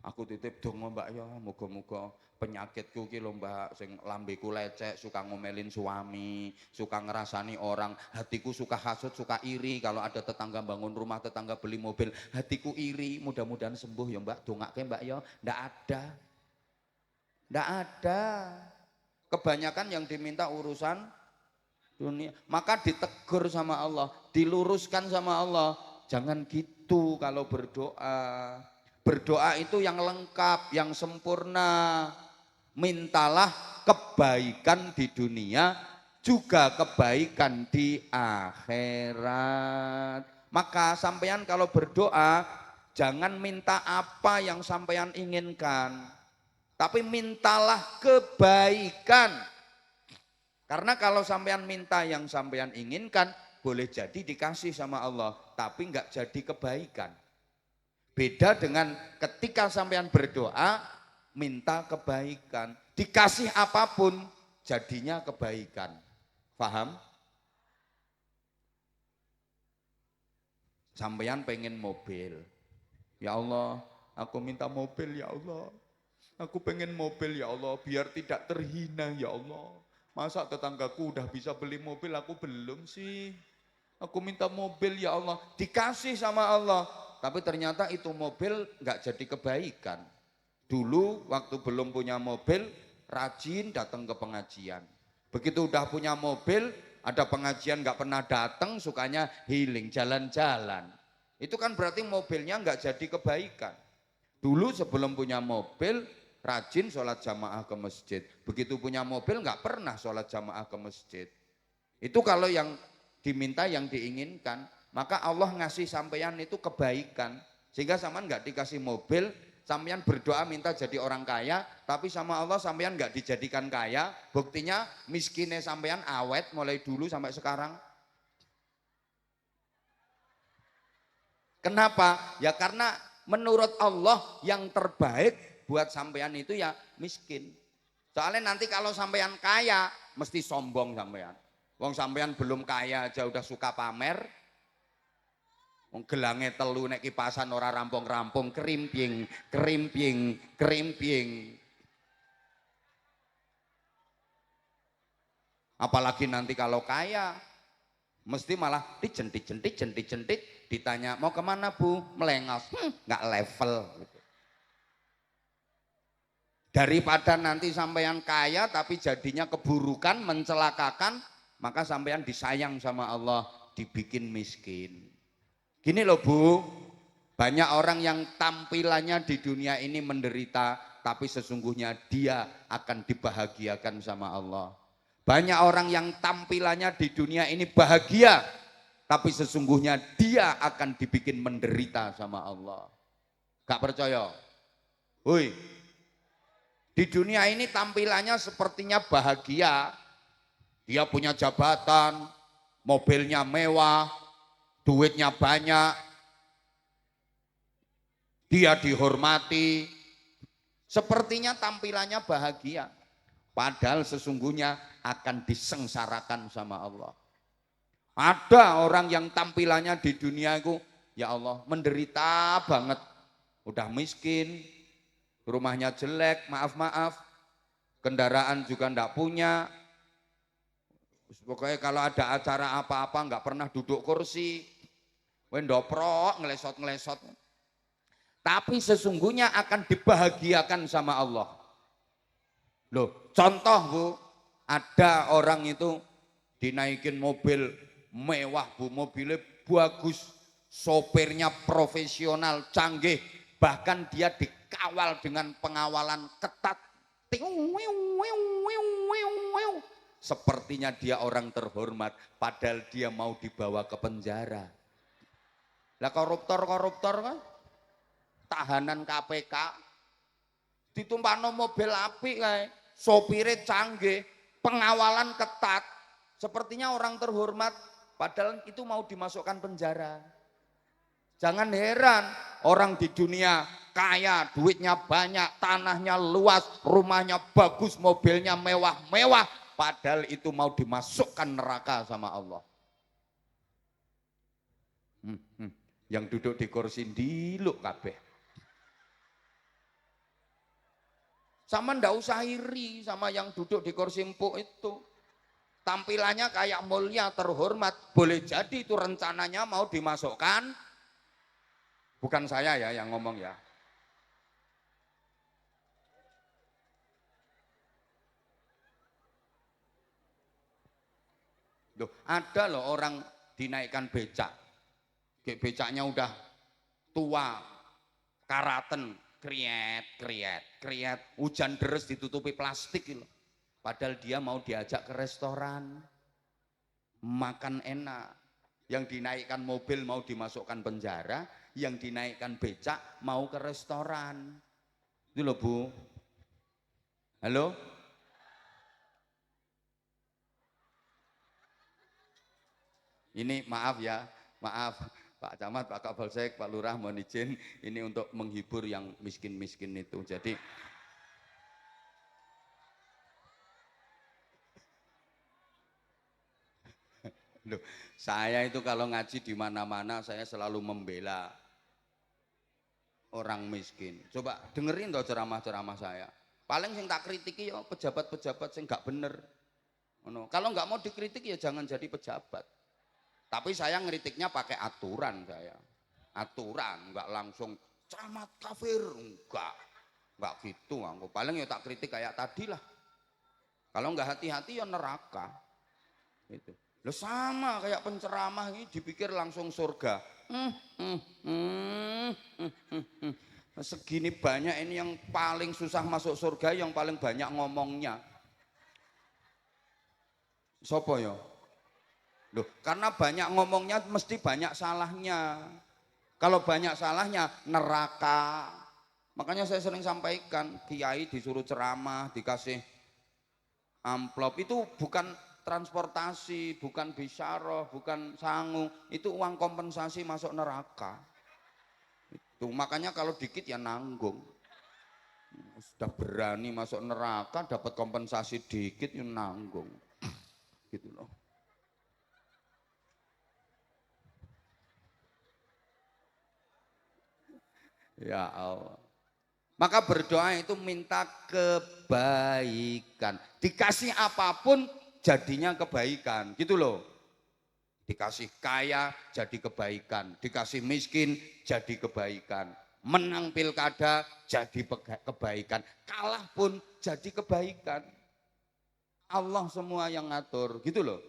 Aku titip donga Mbak ya, muga-muga penyakitku ki lho Mbak, sing lambeku lecek, suka ngomelin suami, suka ngerasani orang, hatiku suka hasut, suka iri kalau ada tetangga bangun rumah, tetangga beli mobil, hatiku iri, mudah-mudahan sembuh ya Mbak, dongake Mbak ya. Ndak ada. Ndak ada. Kebanyakan yang diminta urusan dunia, maka ditegur sama Allah, diluruskan sama Allah. Jangan gitu kalau berdoa. Berdoa itu yang lengkap, yang sempurna. Mintalah kebaikan di dunia, juga kebaikan di akhirat. Maka sampean kalau berdoa, jangan minta apa yang sampean inginkan, tapi mintalah kebaikan. Karena kalau sampean minta yang sampean inginkan, boleh jadi dikasih sama Allah, tapi enggak jadi kebaikan. Beda dengan ketika sampean berdoa, minta kebaikan. Dikasih apapun, jadinya kebaikan. Paham? Sampean pengen mobil. Ya Allah, aku minta mobil ya Allah. Aku pengen mobil ya Allah, biar tidak terhina ya Allah. Masa tetanggaku udah bisa beli mobil, aku belum sih. Aku minta mobil ya Allah, dikasih sama Allah. Tapi ternyata itu mobil nggak jadi kebaikan. Dulu waktu belum punya mobil, rajin datang ke pengajian. Begitu udah punya mobil, ada pengajian nggak pernah datang, sukanya healing, jalan-jalan. Itu kan berarti mobilnya nggak jadi kebaikan. Dulu sebelum punya mobil, rajin sholat jamaah ke masjid. Begitu punya mobil nggak pernah sholat jamaah ke masjid. Itu kalau yang diminta, yang diinginkan. Maka Allah ngasih sampeyan itu kebaikan. Sehingga sampean nggak dikasih mobil, sampeyan berdoa minta jadi orang kaya, tapi sama Allah sampeyan nggak dijadikan kaya. Buktinya miskinnya sampeyan awet mulai dulu sampai sekarang. Kenapa? Ya karena menurut Allah yang terbaik buat sampean itu ya miskin. Soalnya nanti kalau sampean kaya, mesti sombong sampean. Wong sampean belum kaya aja udah suka pamer. Wong gelange telu nek kipasan ora rampung-rampung, kerimping, kerimping, kerimping. Apalagi nanti kalau kaya, mesti malah dijentik, ditanya mau kemana Bu? Melengos, nggak level. Daripada nanti sampean kaya tapi jadinya keburukan, mencelakakan, maka sampean disayang sama Allah, dibikin miskin. Gini loh Bu, banyak orang yang tampilannya di dunia ini menderita, tapi sesungguhnya dia akan dibahagiakan sama Allah. Banyak orang yang tampilannya di dunia ini bahagia, tapi sesungguhnya dia akan dibikin menderita sama Allah. Gak percaya? Woi, Di dunia ini tampilannya sepertinya bahagia. Dia punya jabatan, mobilnya mewah, duitnya banyak, dia dihormati. Sepertinya tampilannya bahagia. Padahal sesungguhnya akan disengsarakan sama Allah. Ada orang yang tampilannya di dunia itu, ya Allah, menderita banget. Udah miskin, rumahnya jelek, maaf-maaf, kendaraan juga enggak punya. Pokoknya kalau ada acara apa-apa enggak pernah duduk kursi. Wendoprok, ngelesot-ngelesot. Tapi sesungguhnya akan dibahagiakan sama Allah. Loh, contoh Bu, ada orang itu dinaikin mobil mewah Bu, mobilnya bagus, sopirnya profesional, canggih, bahkan dia dikawal dengan pengawalan ketat. Sepertinya dia orang terhormat, padahal dia mau dibawa ke penjara. Lah koruptor-koruptor kan, tahanan KPK, ditumpahno mobil apik kae, sopire canggih, pengawalan ketat, sepertinya orang terhormat, padahal itu mau dimasukkan penjara. Jangan heran orang di dunia kaya, duitnya banyak, tanahnya luas, rumahnya bagus, mobilnya mewah-mewah, padahal itu mau dimasukkan neraka sama Allah. Yang duduk di kursi diluk kabeh. Sama ndak usah iri sama yang duduk di kursi empuk itu. Tampilannya kayak mulia, terhormat. Boleh jadi itu rencananya mau dimasukkan. Bukan saya ya yang ngomong ya. Loh, ada loh orang dinaikkan becak. Becaknya udah tua, karaten, kriet, hujan deres ditutupi plastik gitu. Padahal dia mau diajak ke restoran, makan enak. Yang dinaikkan mobil mau dimasukkan penjara, yang dinaikkan becak mau ke restoran. Itu loh Bu. Halo? Ini maaf ya, maaf Pak Camat, Pak Kapolsek, Pak Lurah mohon izin, ini untuk menghibur yang miskin-miskin itu. Jadi loh, saya itu kalau ngaji di mana-mana saya selalu membela orang miskin. Coba dengerin toh ceramah-ceramah saya. Paling yang tak kritiki ya pejabat-pejabat yang nggak bener. Kalau nggak mau dikritik ya jangan jadi pejabat. Tapi saya ngeritiknya pakai aturan saya. Aturan, nggak langsung camat kafir, enggak gitu. Aku paling ya tak kritik kayak tadi lah. Kalau nggak hati-hati ya neraka. Gitu. Loh sama kayak penceramah ini dipikir langsung surga. Segini banyak ini yang paling susah masuk surga, yang paling banyak ngomongnya. Sopo ya? Loh, karena banyak ngomongnya mesti banyak salahnya. Kalau banyak salahnya neraka. Makanya saya sering sampaikan, kiai disuruh ceramah, dikasih amplop, itu bukan transportasi, bukan bisyarah, bukan sangu, itu uang kompensasi masuk neraka. Itu makanya kalau dikit ya nanggung. Sudah berani masuk neraka, dapat kompensasi dikit ya nanggung. Gitu loh. Ya Allah. Maka berdoa itu minta kebaikan. Dikasih apapun jadinya kebaikan. Gitu loh. Dikasih kaya jadi kebaikan. Dikasih miskin jadi kebaikan. Menang pilkada jadi kebaikan. Kalah pun jadi kebaikan. Allah semua yang ngatur. Gitu loh.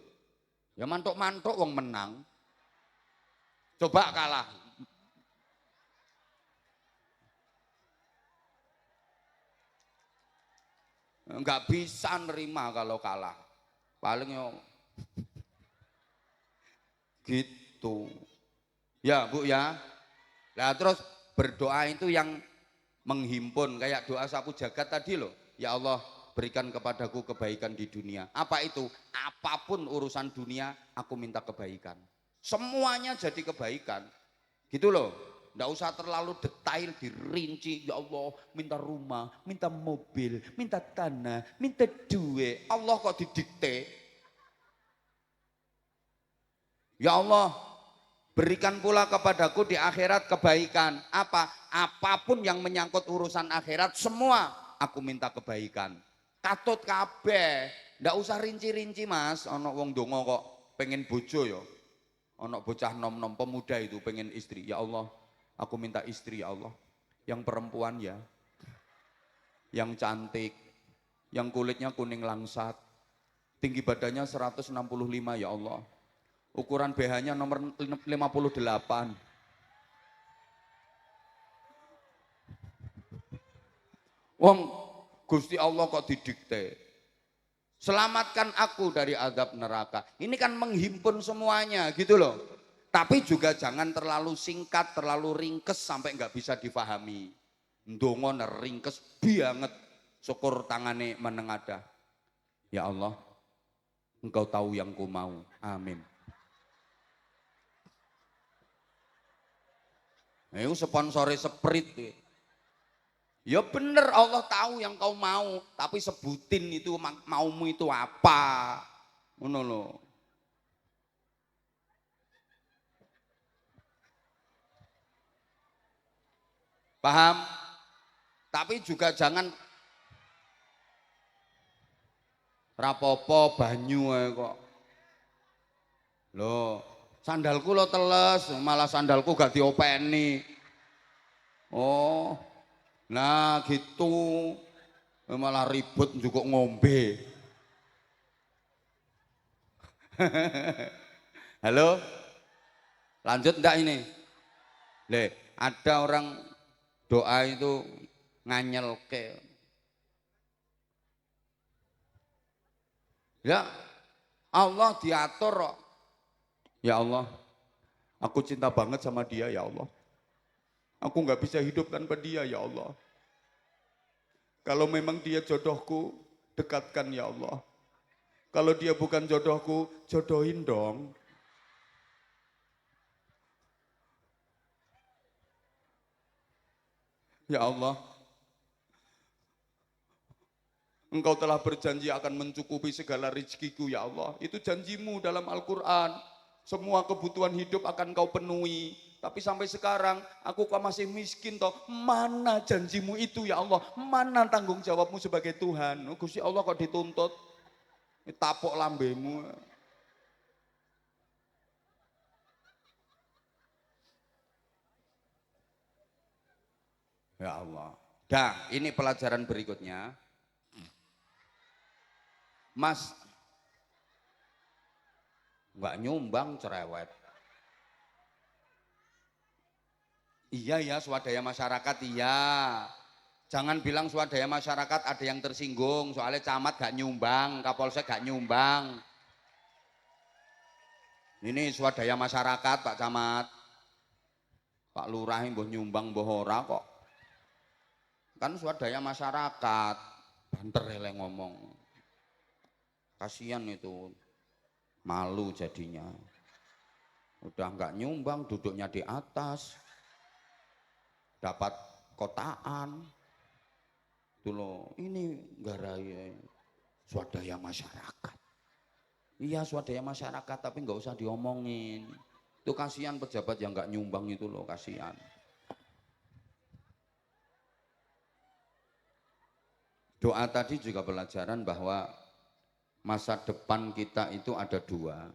Ya mantuk-mantuk wong menang. Coba kalah. Enggak bisa nerima kalau kalah. Paling yo gitu. Ya Bu ya. Nah terus berdoa itu yang menghimpun kayak doa sapu jagat tadi loh. Ya Allah, berikan kepadaku kebaikan di dunia. Apa itu? Apapun urusan dunia, aku minta kebaikan. Semuanya jadi kebaikan. Gitu loh. Nggak usah terlalu detail, dirinci. Ya Allah, minta rumah, minta mobil, minta tanah, minta duit. Allah kok didikte? Ya Allah, berikan pula kepadaku di akhirat kebaikan. Apa? Apapun yang menyangkut urusan akhirat, semua aku minta kebaikan. Katut kabeh, ndak usah rinci-rinci mas. Ono wong dongo kok pengen bojo ya. Ono bocah nom-nom pemuda itu pengen istri. Ya Allah, aku minta istri ya Allah. Yang perempuan ya, yang cantik, yang kulitnya kuning langsat, tinggi badannya 165 ya Allah. Ukuran BH-nya nomor 58. Wong Gusti Allah kok didikte. Selamatkan aku dari azab neraka. Ini kan menghimpun semuanya gitu loh. Tapi juga jangan terlalu singkat, terlalu ringkes sampai nggak bisa difahami. Ndongo ringkes banget. Syukur tangane menengadah. Ya Allah, Engkau tahu yang ku mau. Amin. Itu sponsore Sprite. Ya bener Allah tahu yang kau mau, tapi sebutin itu maumu itu apa. Ngono lho. Paham? Tapi juga jangan rapopo banyu kok. Loh, sandalku lo teles, malah sandalku gak diopeni. Oh, nah gitu. Malah ribut juga ngombe. Halo? Lanjut enggak ini? Ada orang doa itu nganyel ke. Ya, Allah diatur. Ya Allah, aku cinta banget sama dia ya Allah. Aku nggak bisa hidup tanpa dia ya Allah. Kalau memang dia jodohku, dekatkan ya Allah. Kalau dia bukan jodohku, jodohin dong. Ya Allah, Engkau telah berjanji akan mencukupi segala rezekiku ya Allah. Itu janjimu dalam Al-Quran. Semua kebutuhan hidup akan kau penuhi. Tapi sampai sekarang aku kok masih miskin toh. Mana janjimu itu ya Allah? Mana tanggung jawabmu sebagai Tuhan? Gusti Allah kok dituntut? Tapok lambemu. Ya Allah. Dah, ini pelajaran berikutnya. Mas, nggak nyumbang cerewet. Iya ya, swadaya masyarakat iya. Jangan bilang swadaya masyarakat ada yang tersinggung, soalnya camat gak nyumbang, kapolsek gak nyumbang. Ini swadaya masyarakat Pak Camat. Pak Lurah mbuh nyumbang mbuh ora kok. Kan swadaya masyarakat. Banter eleng ngomong. Kasihan itu. Malu jadinya. Udah nggak nyumbang, duduknya di atas. Dapat kotaan. Itu loh, ini garai swadaya masyarakat. Iya swadaya masyarakat tapi nggak usah diomongin. Itu kasihan pejabat yang nggak nyumbang itu loh, kasihan. Doa tadi juga pelajaran bahwa masa depan kita itu ada dua.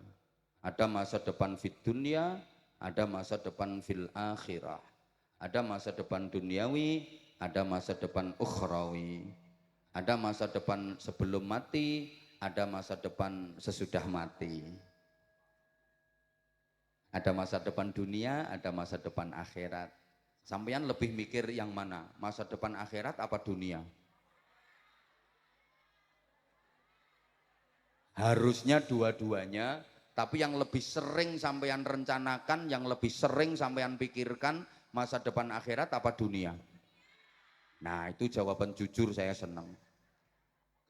Ada masa depan fid dunya, ada masa depan fil akhirah. Ada masa depan duniawi, ada masa depan ukhrawi. Ada masa depan sebelum mati, ada masa depan sesudah mati. Ada masa depan dunia, ada masa depan akhirat. Sampeyan lebih mikir yang mana? Masa depan akhirat apa dunia? Harusnya dua-duanya, tapi yang lebih sering sampeyan rencanakan, yang lebih sering sampeyan pikirkan masa depan akhirat apa dunia? Nah, itu jawaban jujur saya senang.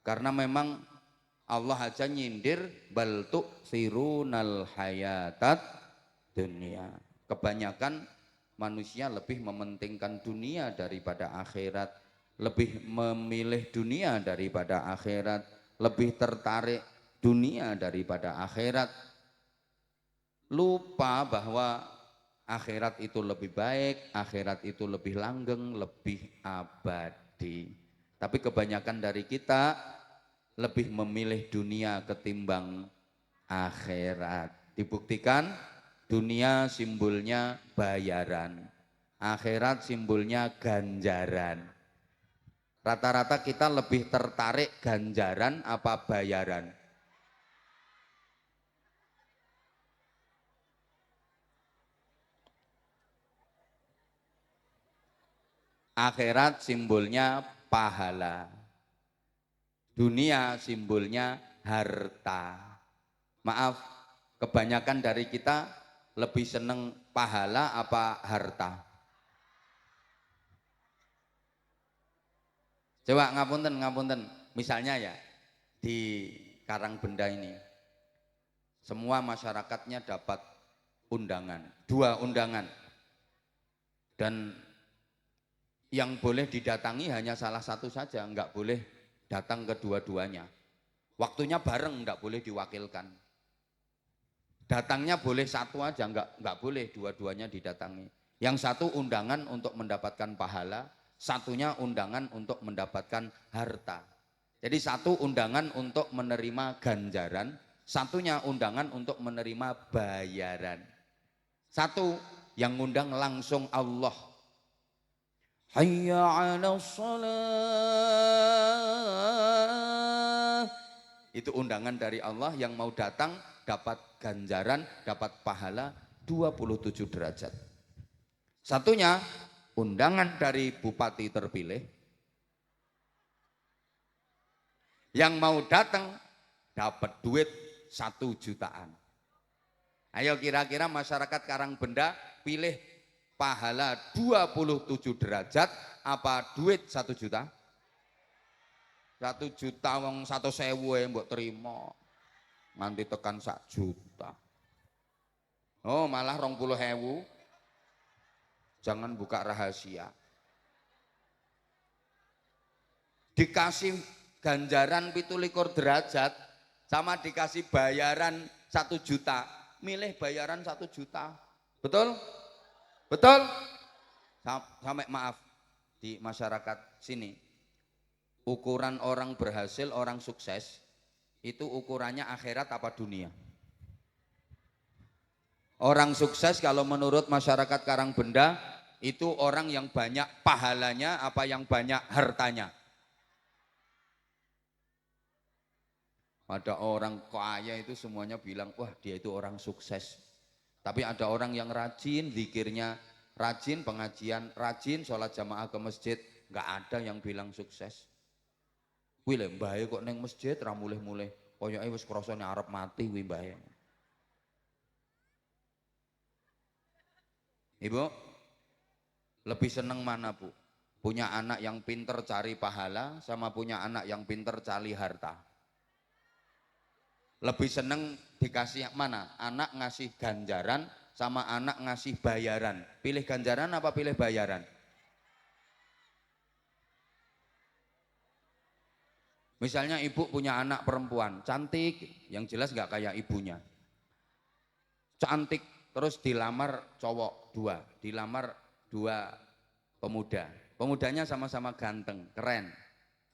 Karena memang Allah aja nyindir bal tu'thirunal hayatat dunia. Kebanyakan manusia lebih mementingkan dunia daripada akhirat, lebih memilih dunia daripada akhirat, lebih tertarik dunia daripada akhirat. Lupa bahwa akhirat itu lebih baik, akhirat itu lebih langgeng, lebih abadi. Tapi kebanyakan dari kita lebih memilih dunia ketimbang akhirat. Dibuktikan dunia simbolnya bayaran, akhirat simbolnya ganjaran. Rata-rata kita lebih tertarik ganjaran apa bayaran? Akhirat simbolnya pahala, dunia simbolnya harta. Maaf, kebanyakan dari kita lebih seneng pahala apa harta? Coba ngapunten. Misalnya ya, di Karangbenda ini, semua masyarakatnya dapat undangan, 2 undangan. Dan yang boleh didatangi hanya salah satu saja, enggak boleh datang kedua-duanya. Waktunya bareng, enggak boleh diwakilkan. Datangnya boleh satu aja, enggak boleh dua-duanya didatangi. Yang satu undangan untuk mendapatkan pahala, satunya undangan untuk mendapatkan harta. Jadi satu undangan untuk menerima ganjaran, satunya undangan untuk menerima bayaran. Satu yang ngundang langsung Allah. Hayya 'alas shalah. Itu undangan dari Allah, yang mau datang dapat ganjaran, dapat pahala 27 derajat. Satunya undangan dari bupati terpilih, yang mau datang dapat duit 1 jutaan. Ayo kira-kira masyarakat Karangbenda pilih pahala 27 derajat apa duit 1 juta? 1 juta wong 100.000 mbok terima. Nganti tekan 1 juta. Oh, malah 20.000. Jangan buka rahasia. Dikasih ganjaran 27 derajat sama dikasih bayaran 1 juta. Milih bayaran 1 juta. Betul? Betul? Sampai maaf di masyarakat sini. Ukuran orang berhasil, orang sukses itu ukurannya akhirat apa dunia? Orang sukses kalau menurut masyarakat Karangbenda itu orang yang banyak pahalanya apa yang banyak hartanya? Ada orang kaya itu semuanya bilang, wah dia itu orang sukses. Tapi ada orang yang rajin zikirnya, rajin pengajian, rajin sholat jamaah ke masjid, nggak ada yang bilang sukses. Kuwi lho mbahe kok ning masjid ra mulih-mulih, koyoke wis krasane arep mati kuwi mbahe. Ibu, lebih seneng mana Bu? Punya anak yang pinter cari pahala sama punya anak yang pinter cari harta? Lebih seneng dikasih mana? Anak ngasih ganjaran sama anak ngasih bayaran. Pilih ganjaran apa pilih bayaran? Misalnya ibu punya anak perempuan, cantik, yang jelas nggak kayak ibunya. Cantik, terus dilamar cowok 2, dilamar 2 pemuda. Pemudanya sama-sama ganteng, keren,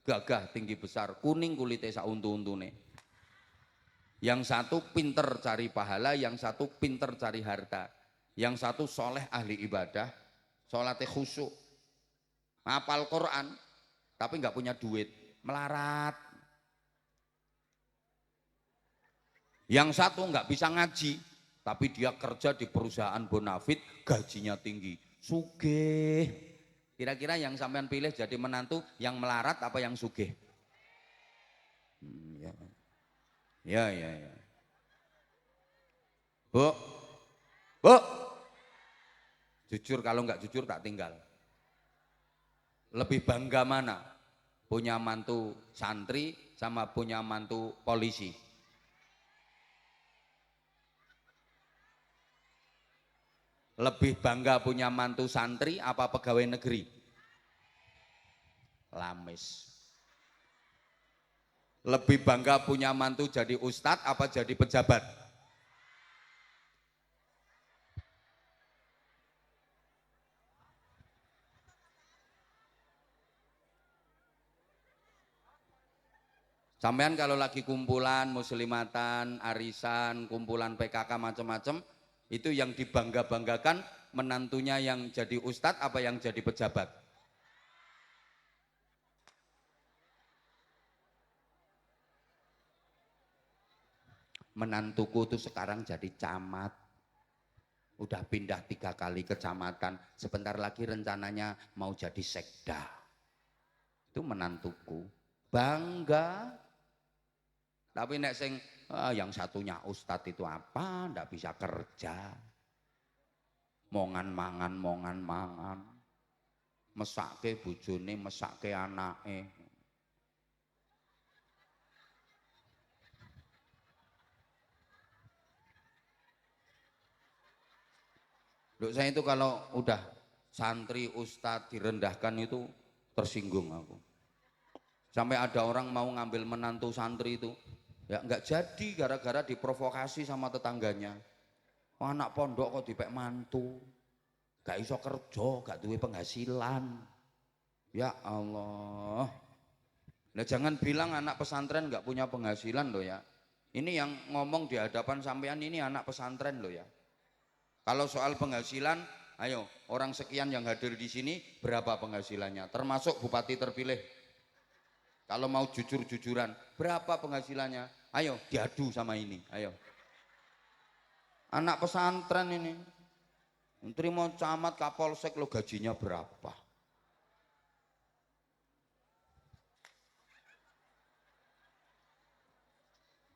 gagah, tinggi besar, kuning kulitnya sauntu-untune. Yang satu pinter cari pahala, yang satu pinter cari harta. Yang satu soleh ahli ibadah, sholatnya khusyuk, hafal Quran, tapi nggak punya duit, melarat. Yang satu nggak bisa ngaji, tapi dia kerja di perusahaan bonafit, gajinya tinggi, sugih. Kira-kira yang sampean pilih jadi menantu yang melarat apa yang sugih? Ya. Bu, bu, jujur, kalau nggak jujur tak tinggal. Lebih bangga mana? Punya mantu santri sama punya mantu polisi? Lebih bangga punya mantu santri apa pegawai negeri? Lamis. Lebih bangga punya mantu jadi ustadz apa jadi pejabat? Sampean kalau lagi kumpulan muslimatan, arisan, kumpulan PKK macam-macam, itu yang dibangga-banggakan menantunya yang jadi ustadz apa yang jadi pejabat? Menantuku tuh sekarang jadi camat, udah pindah 3 kali kecamatan, sebentar lagi rencananya mau jadi sekda. Itu menantuku, bangga. Tapi nek sing yang satunya ustadz itu apa, ndak bisa kerja, mongan mangan, mesake bojone, mesake anake. Loh, saya itu kalau udah santri ustadz direndahkan itu tersinggung aku. Sampai ada orang mau ngambil menantu santri itu, ya nggak jadi gara-gara diprovokasi sama tetangganya. Oh, anak pondok kok dipek mantu, gak iso kerja, gak duwe penghasilan. Ya Allah. Nah, jangan bilang anak pesantren nggak punya penghasilan loh ya. Ini yang ngomong di hadapan sampean ini anak pesantren loh ya. Kalau soal penghasilan, ayo orang sekian yang hadir di sini berapa penghasilannya? Termasuk bupati terpilih. Kalau mau jujur-jujuran, berapa penghasilannya? Ayo diadu sama ini, ayo. Anak pesantren ini, terima camat kapolsek lo gajinya berapa?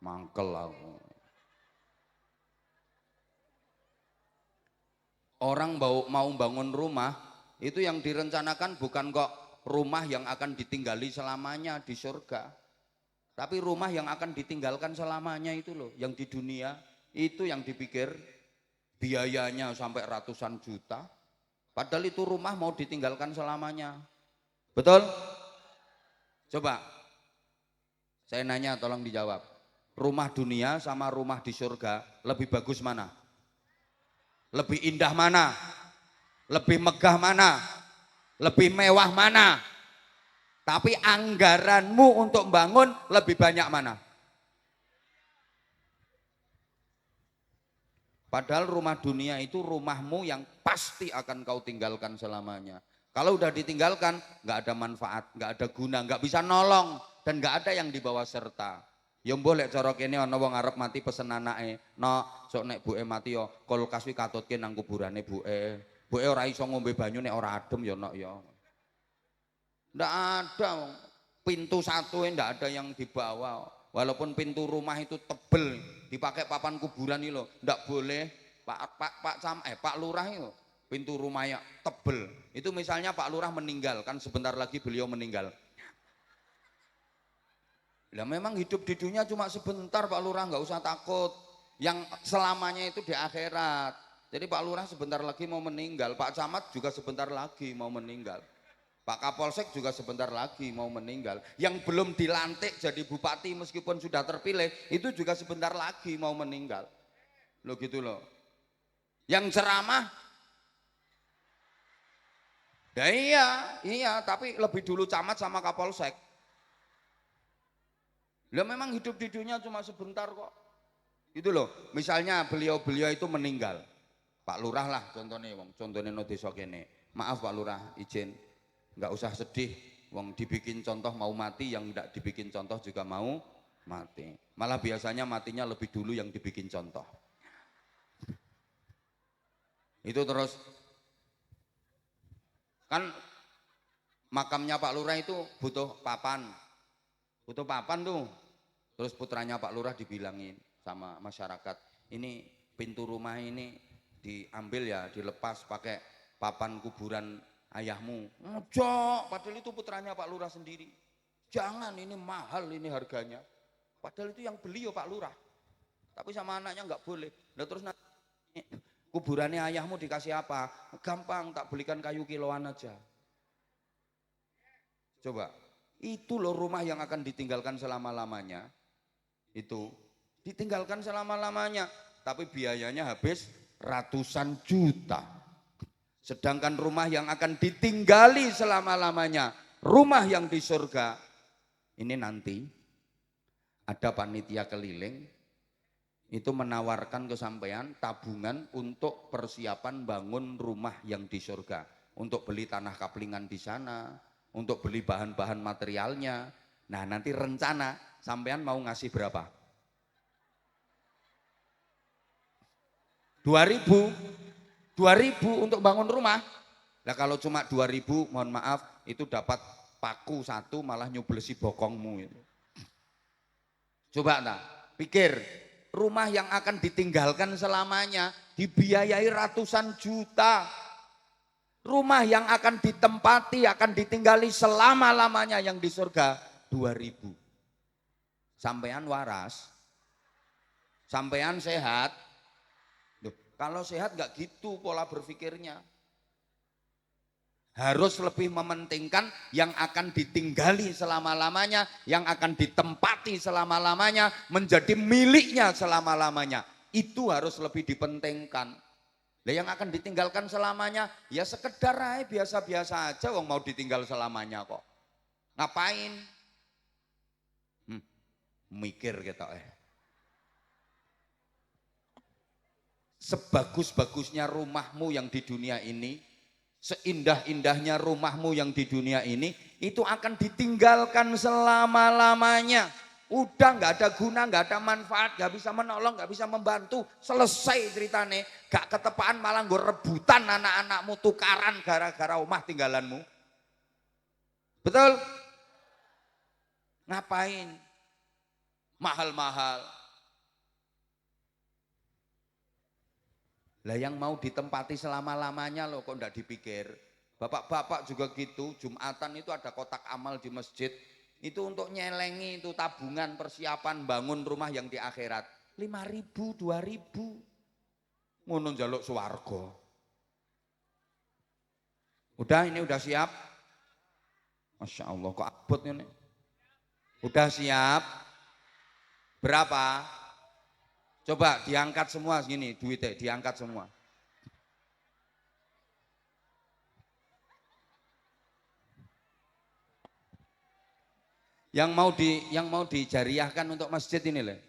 Mangkel aku. Orang mau bangun rumah, itu yang direncanakan bukan kok rumah yang akan ditinggali selamanya di surga. Tapi rumah yang akan ditinggalkan selamanya itu loh, yang di dunia, itu yang dipikir biayanya sampai ratusan juta. Padahal itu rumah mau ditinggalkan selamanya. Betul? Coba, saya nanya tolong dijawab. Rumah dunia sama rumah di surga, lebih bagus mana? Lebih indah mana? Lebih megah mana? Lebih mewah mana? Tapi anggaranmu untuk bangun lebih banyak mana? Padahal rumah dunia itu rumahmu yang pasti akan kau tinggalkan selamanya. Kalau udah ditinggalkan, nggak ada manfaat, nggak ada guna, nggak bisa nolong, dan nggak ada yang dibawa serta. Ya boleh cara kene ana wong arep mati pesen anake, "No, sok nek buke mati yo kulkas wi katutke nang kuburane buke." Buke ora iso ngombe banyu nek ora adem ya nok ya. Ndak ada, pintu satu ndak ada yang dibawa. Walaupun pintu rumah itu tebel, dipakai papan kuburan ini loh, ndak boleh. Pak Lurah itu pintu rumahnya tebel. Itu misalnya Pak Lurah meninggal, kan sebentar lagi beliau meninggal. Lah memang hidup di dunia cuma sebentar Pak Lurah, nggak usah takut. Yang selamanya itu di akhirat. Jadi Pak Lurah sebentar lagi mau meninggal, Pak Camat juga sebentar lagi mau meninggal. Pak Kapolsek juga sebentar lagi mau meninggal. Yang belum dilantik jadi bupati meskipun sudah terpilih, itu juga sebentar lagi mau meninggal. Loh gitu loh. Yang ceramah, ya iya, tapi lebih dulu camat sama Kapolsek. Lah memang hidup di dunia cuma sebentar kok. Gitu loh. Misalnya beliau-beliau itu meninggal. Pak Lurah lah contohnya, contohnya no desa kene. Maaf Pak Lurah, izin. Nggak usah sedih, wong dibikin contoh mau mati, yang nggak dibikin contoh juga mau mati. Malah biasanya matinya lebih dulu yang dibikin contoh. Itu terus kan makamnya Pak Lurah itu butuh papan tuh. Terus putranya Pak Lurah dibilangin sama masyarakat, ini pintu rumah ini diambil ya, dilepas pakai papan kuburan ayahmu. Ngejok, padahal itu putranya Pak Lurah sendiri. Jangan, ini mahal ini harganya. Padahal itu yang beli ya Pak Lurah. Tapi sama anaknya nggak boleh. Nah terus nanti kuburannya ayahmu dikasih apa? Gampang, tak belikan kayu kiloan aja. Coba, itu loh rumah yang akan ditinggalkan selama-lamanya. Itu ditinggalkan selama-lamanya. Tapi biayanya habis ratusan juta. Sedangkan rumah yang akan ditinggali selama-lamanya, rumah yang di surga, ini nanti ada panitia keliling itu menawarkan ke sampean tabungan untuk persiapan bangun rumah yang di surga, untuk beli tanah kaplingan di sana, untuk beli bahan-bahan materialnya. Nah nanti rencana sampean mau ngasih berapa? 2000 untuk bangun rumah. Nah kalau cuma 2000, mohon maaf, itu dapat paku satu malah nyublesi bokongmu itu. Coba nah, pikir rumah yang akan ditinggalkan selamanya dibiayai ratusan juta. Rumah yang akan ditempati, akan ditinggali selama-lamanya yang di surga 2000. Sampean waras, sampean sehat. Loh, kalau sehat nggak gitu pola berpikirnya. Harus lebih mementingkan yang akan ditinggali selama-lamanya, yang akan ditempati selama-lamanya, menjadi miliknya selama-lamanya. Itu harus lebih dipentingkan. Nah, yang akan ditinggalkan selamanya, ya sekedar aja biasa-biasa aja, wong mau ditinggal selamanya kok. Ngapain? Mikir kita Sebagus-bagusnya rumahmu yang di dunia ini, seindah-indahnya rumahmu yang di dunia ini, itu akan ditinggalkan selama-lamanya. Udah nggak ada guna, nggak ada manfaat, nggak bisa menolong, nggak bisa membantu. Selesai ceritane, gak ketepaan malah gue rebutan anak-anakmu tukaran gara-gara rumah tinggalanmu. Betul? Ngapain? Mahal-mahal. Lah yang mau ditempati selama-lamanya loh kok enggak dipikir. Bapak-bapak juga gitu, Jumatan itu ada kotak amal di masjid. Itu untuk nyelengi itu tabungan persiapan bangun rumah yang di akhirat. 5.000, 2.000. Ngono njaluk swarga. Udah ini udah siap? Masya Allah kok abot ini. Udah siap? Berapa? Coba diangkat semua segini, duitnya diangkat semua. Yang mau dijariahkan untuk masjid ini loh.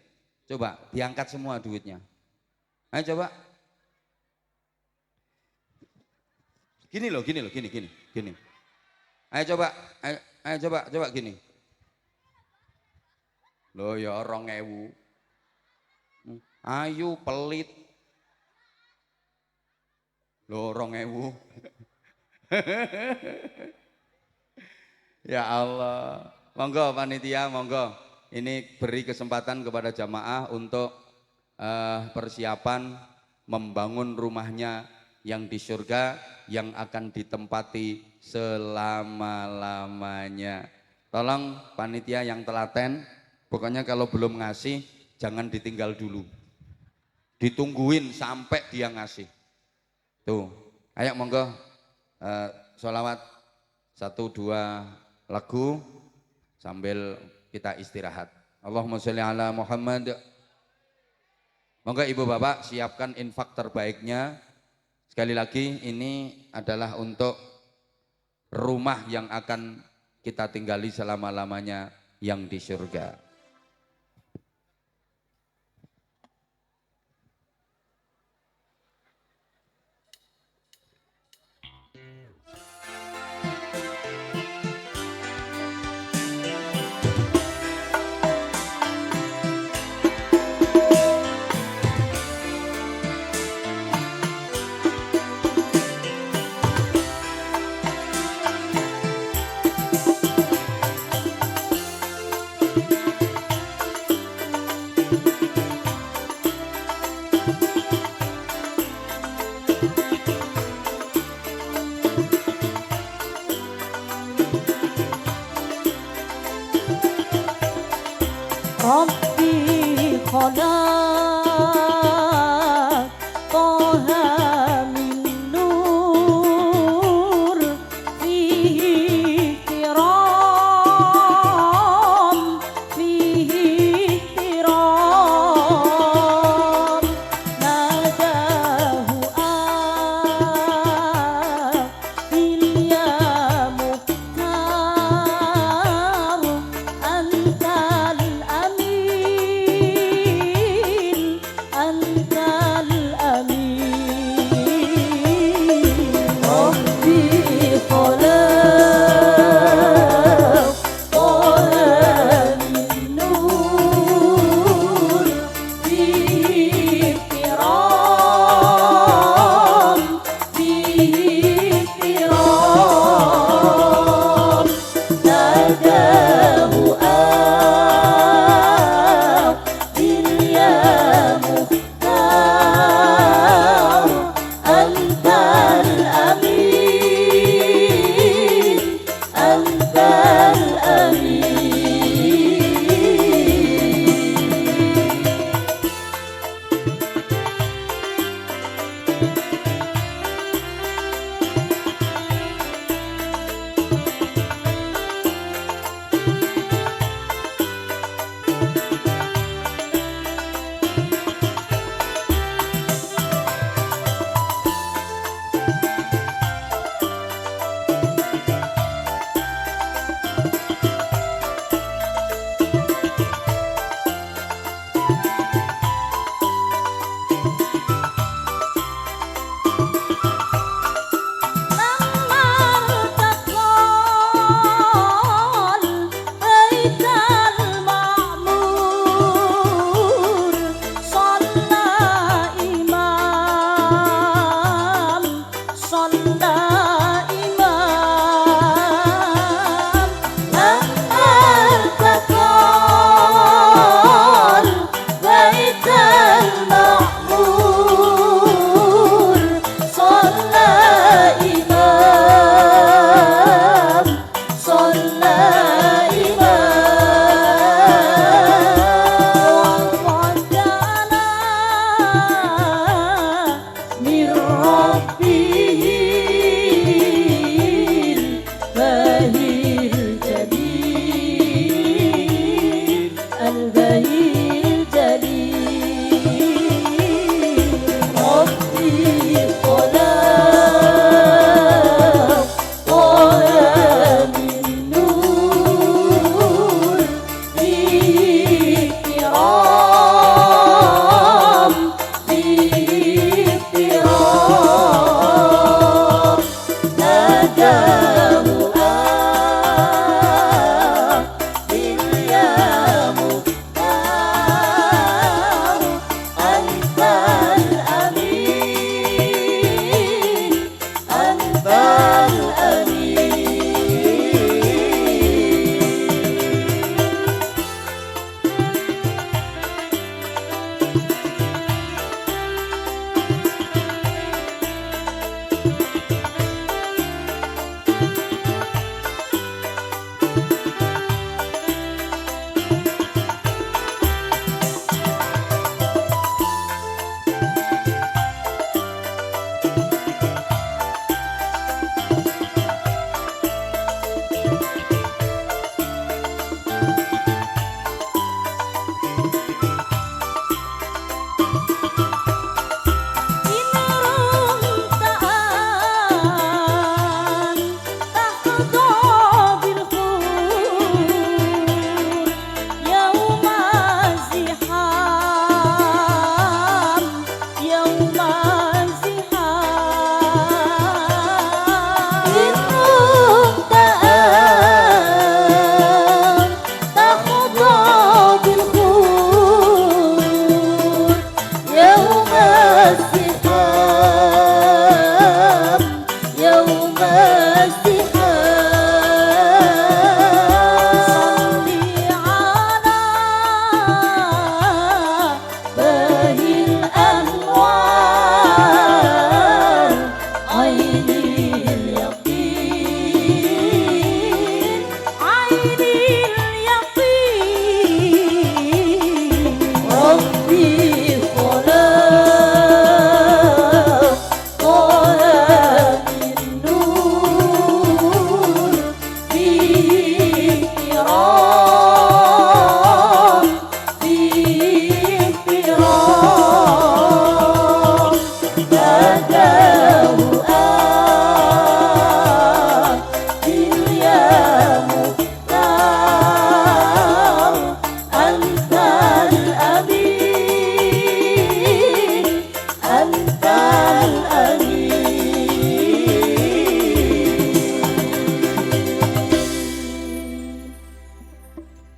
Coba diangkat semua duitnya. Ayo coba. Gini. Ayo coba gini. Loh ya 2.000. Ayu pelit. Loh 2.000. Ya Allah. Monggo panitia, monggo. Ini beri kesempatan kepada jamaah untuk persiapan membangun rumahnya yang di surga yang akan ditempati selama-lamanya. Tolong panitia yang telaten, pokoknya kalau belum ngasih jangan ditinggal dulu. Ditungguin sampai dia ngasih. Tuh, ayo monggo sholawat 1, 2 lagu sambil kita istirahat. Allahumma sholli ala Muhammad. Monggo ibu bapak siapkan infak terbaiknya. Sekali lagi ini adalah untuk rumah yang akan kita tinggali selama-lamanya yang di surga.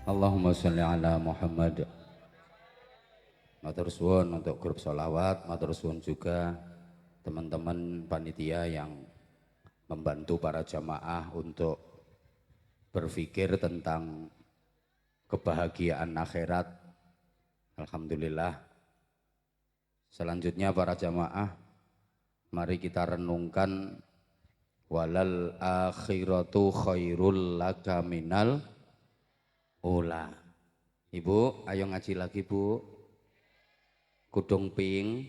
Allahumma sholli ala Muhammad. Matur suwun untuk grup sholawat, matur suwun juga teman-teman panitia yang membantu para jamaah untuk berpikir tentang kebahagiaan akhirat. Alhamdulillah. Selanjutnya para jamaah, Mari kita renungkan walal akhiratu khairul laka minal ula. Ibu, ayo ngaji lagi Bu. Kudung ping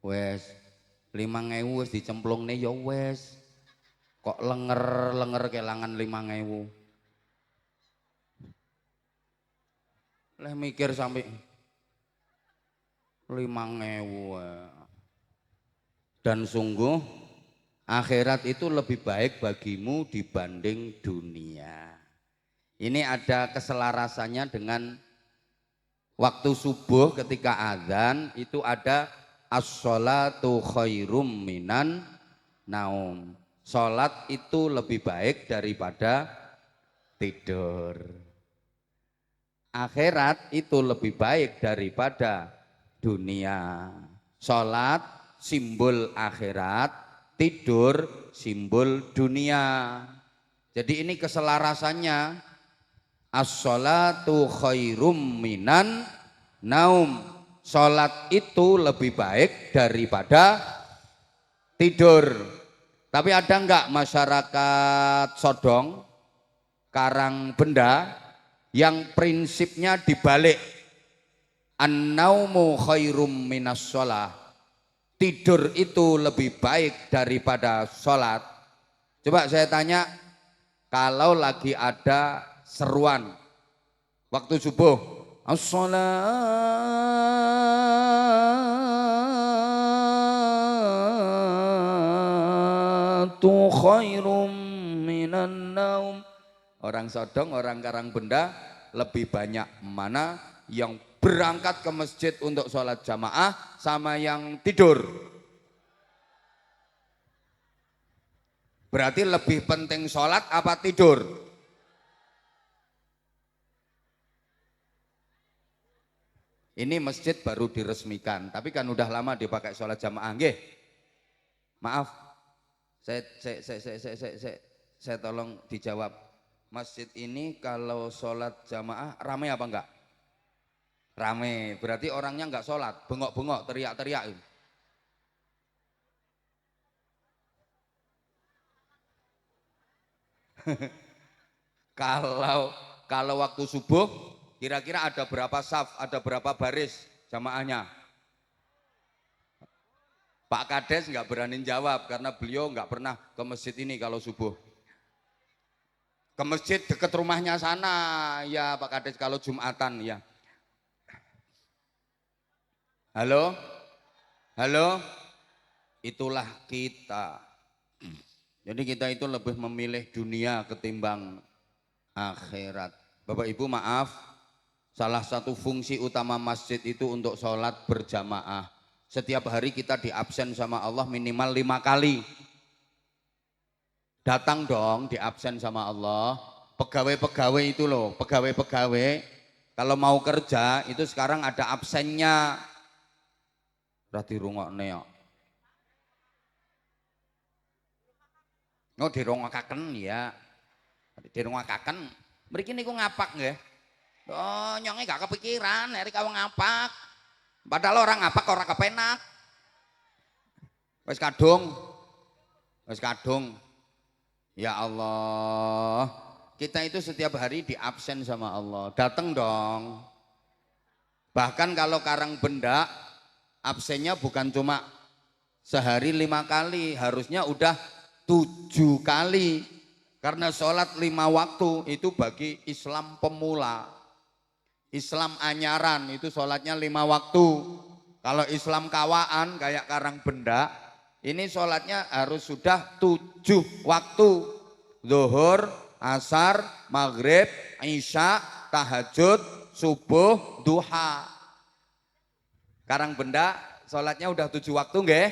wes 5.000 wis dicemplungne ya wes. Kok lenger kelangan 5.000. Leh mikir sampai 5.000. Dan sungguh akhirat itu lebih baik bagimu dibanding dunia. Ini ada keselarasannya dengan waktu subuh ketika azan itu ada as-sholatu khairum minan naum. Sholat itu lebih baik daripada tidur. Akhirat itu lebih baik daripada dunia. Sholat simbol akhirat, tidur simbol dunia. Jadi ini keselarasannya. As-sholatu khairum minan naum. Sholat itu lebih baik daripada tidur. Tapi ada enggak masyarakat Sodong, Karangbenda yang prinsipnya dibalik? An-naumu khairum minas sholah. Tidur itu lebih baik daripada sholat. Coba saya tanya, kalau lagi ada seruan waktu subuh, as-sholatu khairum minan naum. Orang Sodong, orang Karangbenda lebih banyak mana yang berangkat ke masjid untuk sholat jamaah sama yang tidur. Berarti lebih penting sholat apa tidur? Ini masjid baru diresmikan, tapi kan udah lama dipakai sholat jamaah. Nggih. Maaf, saya tolong dijawab. Masjid ini kalau sholat jamaah ramai apa enggak? Rame, berarti orangnya enggak sholat, bengok-bengok, teriak-teriak. Kalau waktu subuh, kira-kira ada berapa saf, ada berapa baris jamaahnya? Pak Kades enggak berani jawab karena beliau enggak pernah ke masjid ini kalau subuh. Ke masjid dekat rumahnya sana, ya Pak Kades kalau Jumatan ya. Halo? Halo? Itulah kita. Jadi kita itu lebih memilih dunia ketimbang akhirat. Bapak Ibu maaf, salah satu fungsi utama masjid itu untuk sholat berjamaah. Setiap hari kita diabsen sama Allah minimal 5 kali. Datang dong diabsen sama Allah. Pegawai-pegawai itu loh, pegawai-pegawai kalau mau kerja itu sekarang ada absennya. Berarti rungokne kok. Oh dirungokaken ya. Dirungokaken. Mriki niku ngapak nggih. Oh nyonge gak kepikiran nek kawang ngapak. Padahal orang ngapak ora kepenak. Wis kadung. Wis kadung. Ya Allah. Kita itu setiap hari diabsen sama Allah. Datang dong. Bahkan kalau Karangbenda absennya bukan cuma sehari 5 kali, harusnya udah 7 kali. Karena sholat 5 waktu itu bagi Islam pemula. Islam anyaran itu sholatnya 5 waktu. Kalau Islam kawaan kayak Karangbenda, ini sholatnya harus sudah 7 waktu. Zuhur, asar, maghrib, isya, tahajud, subuh, duha. Karangbenda sholatnya udah 7 waktu nggih?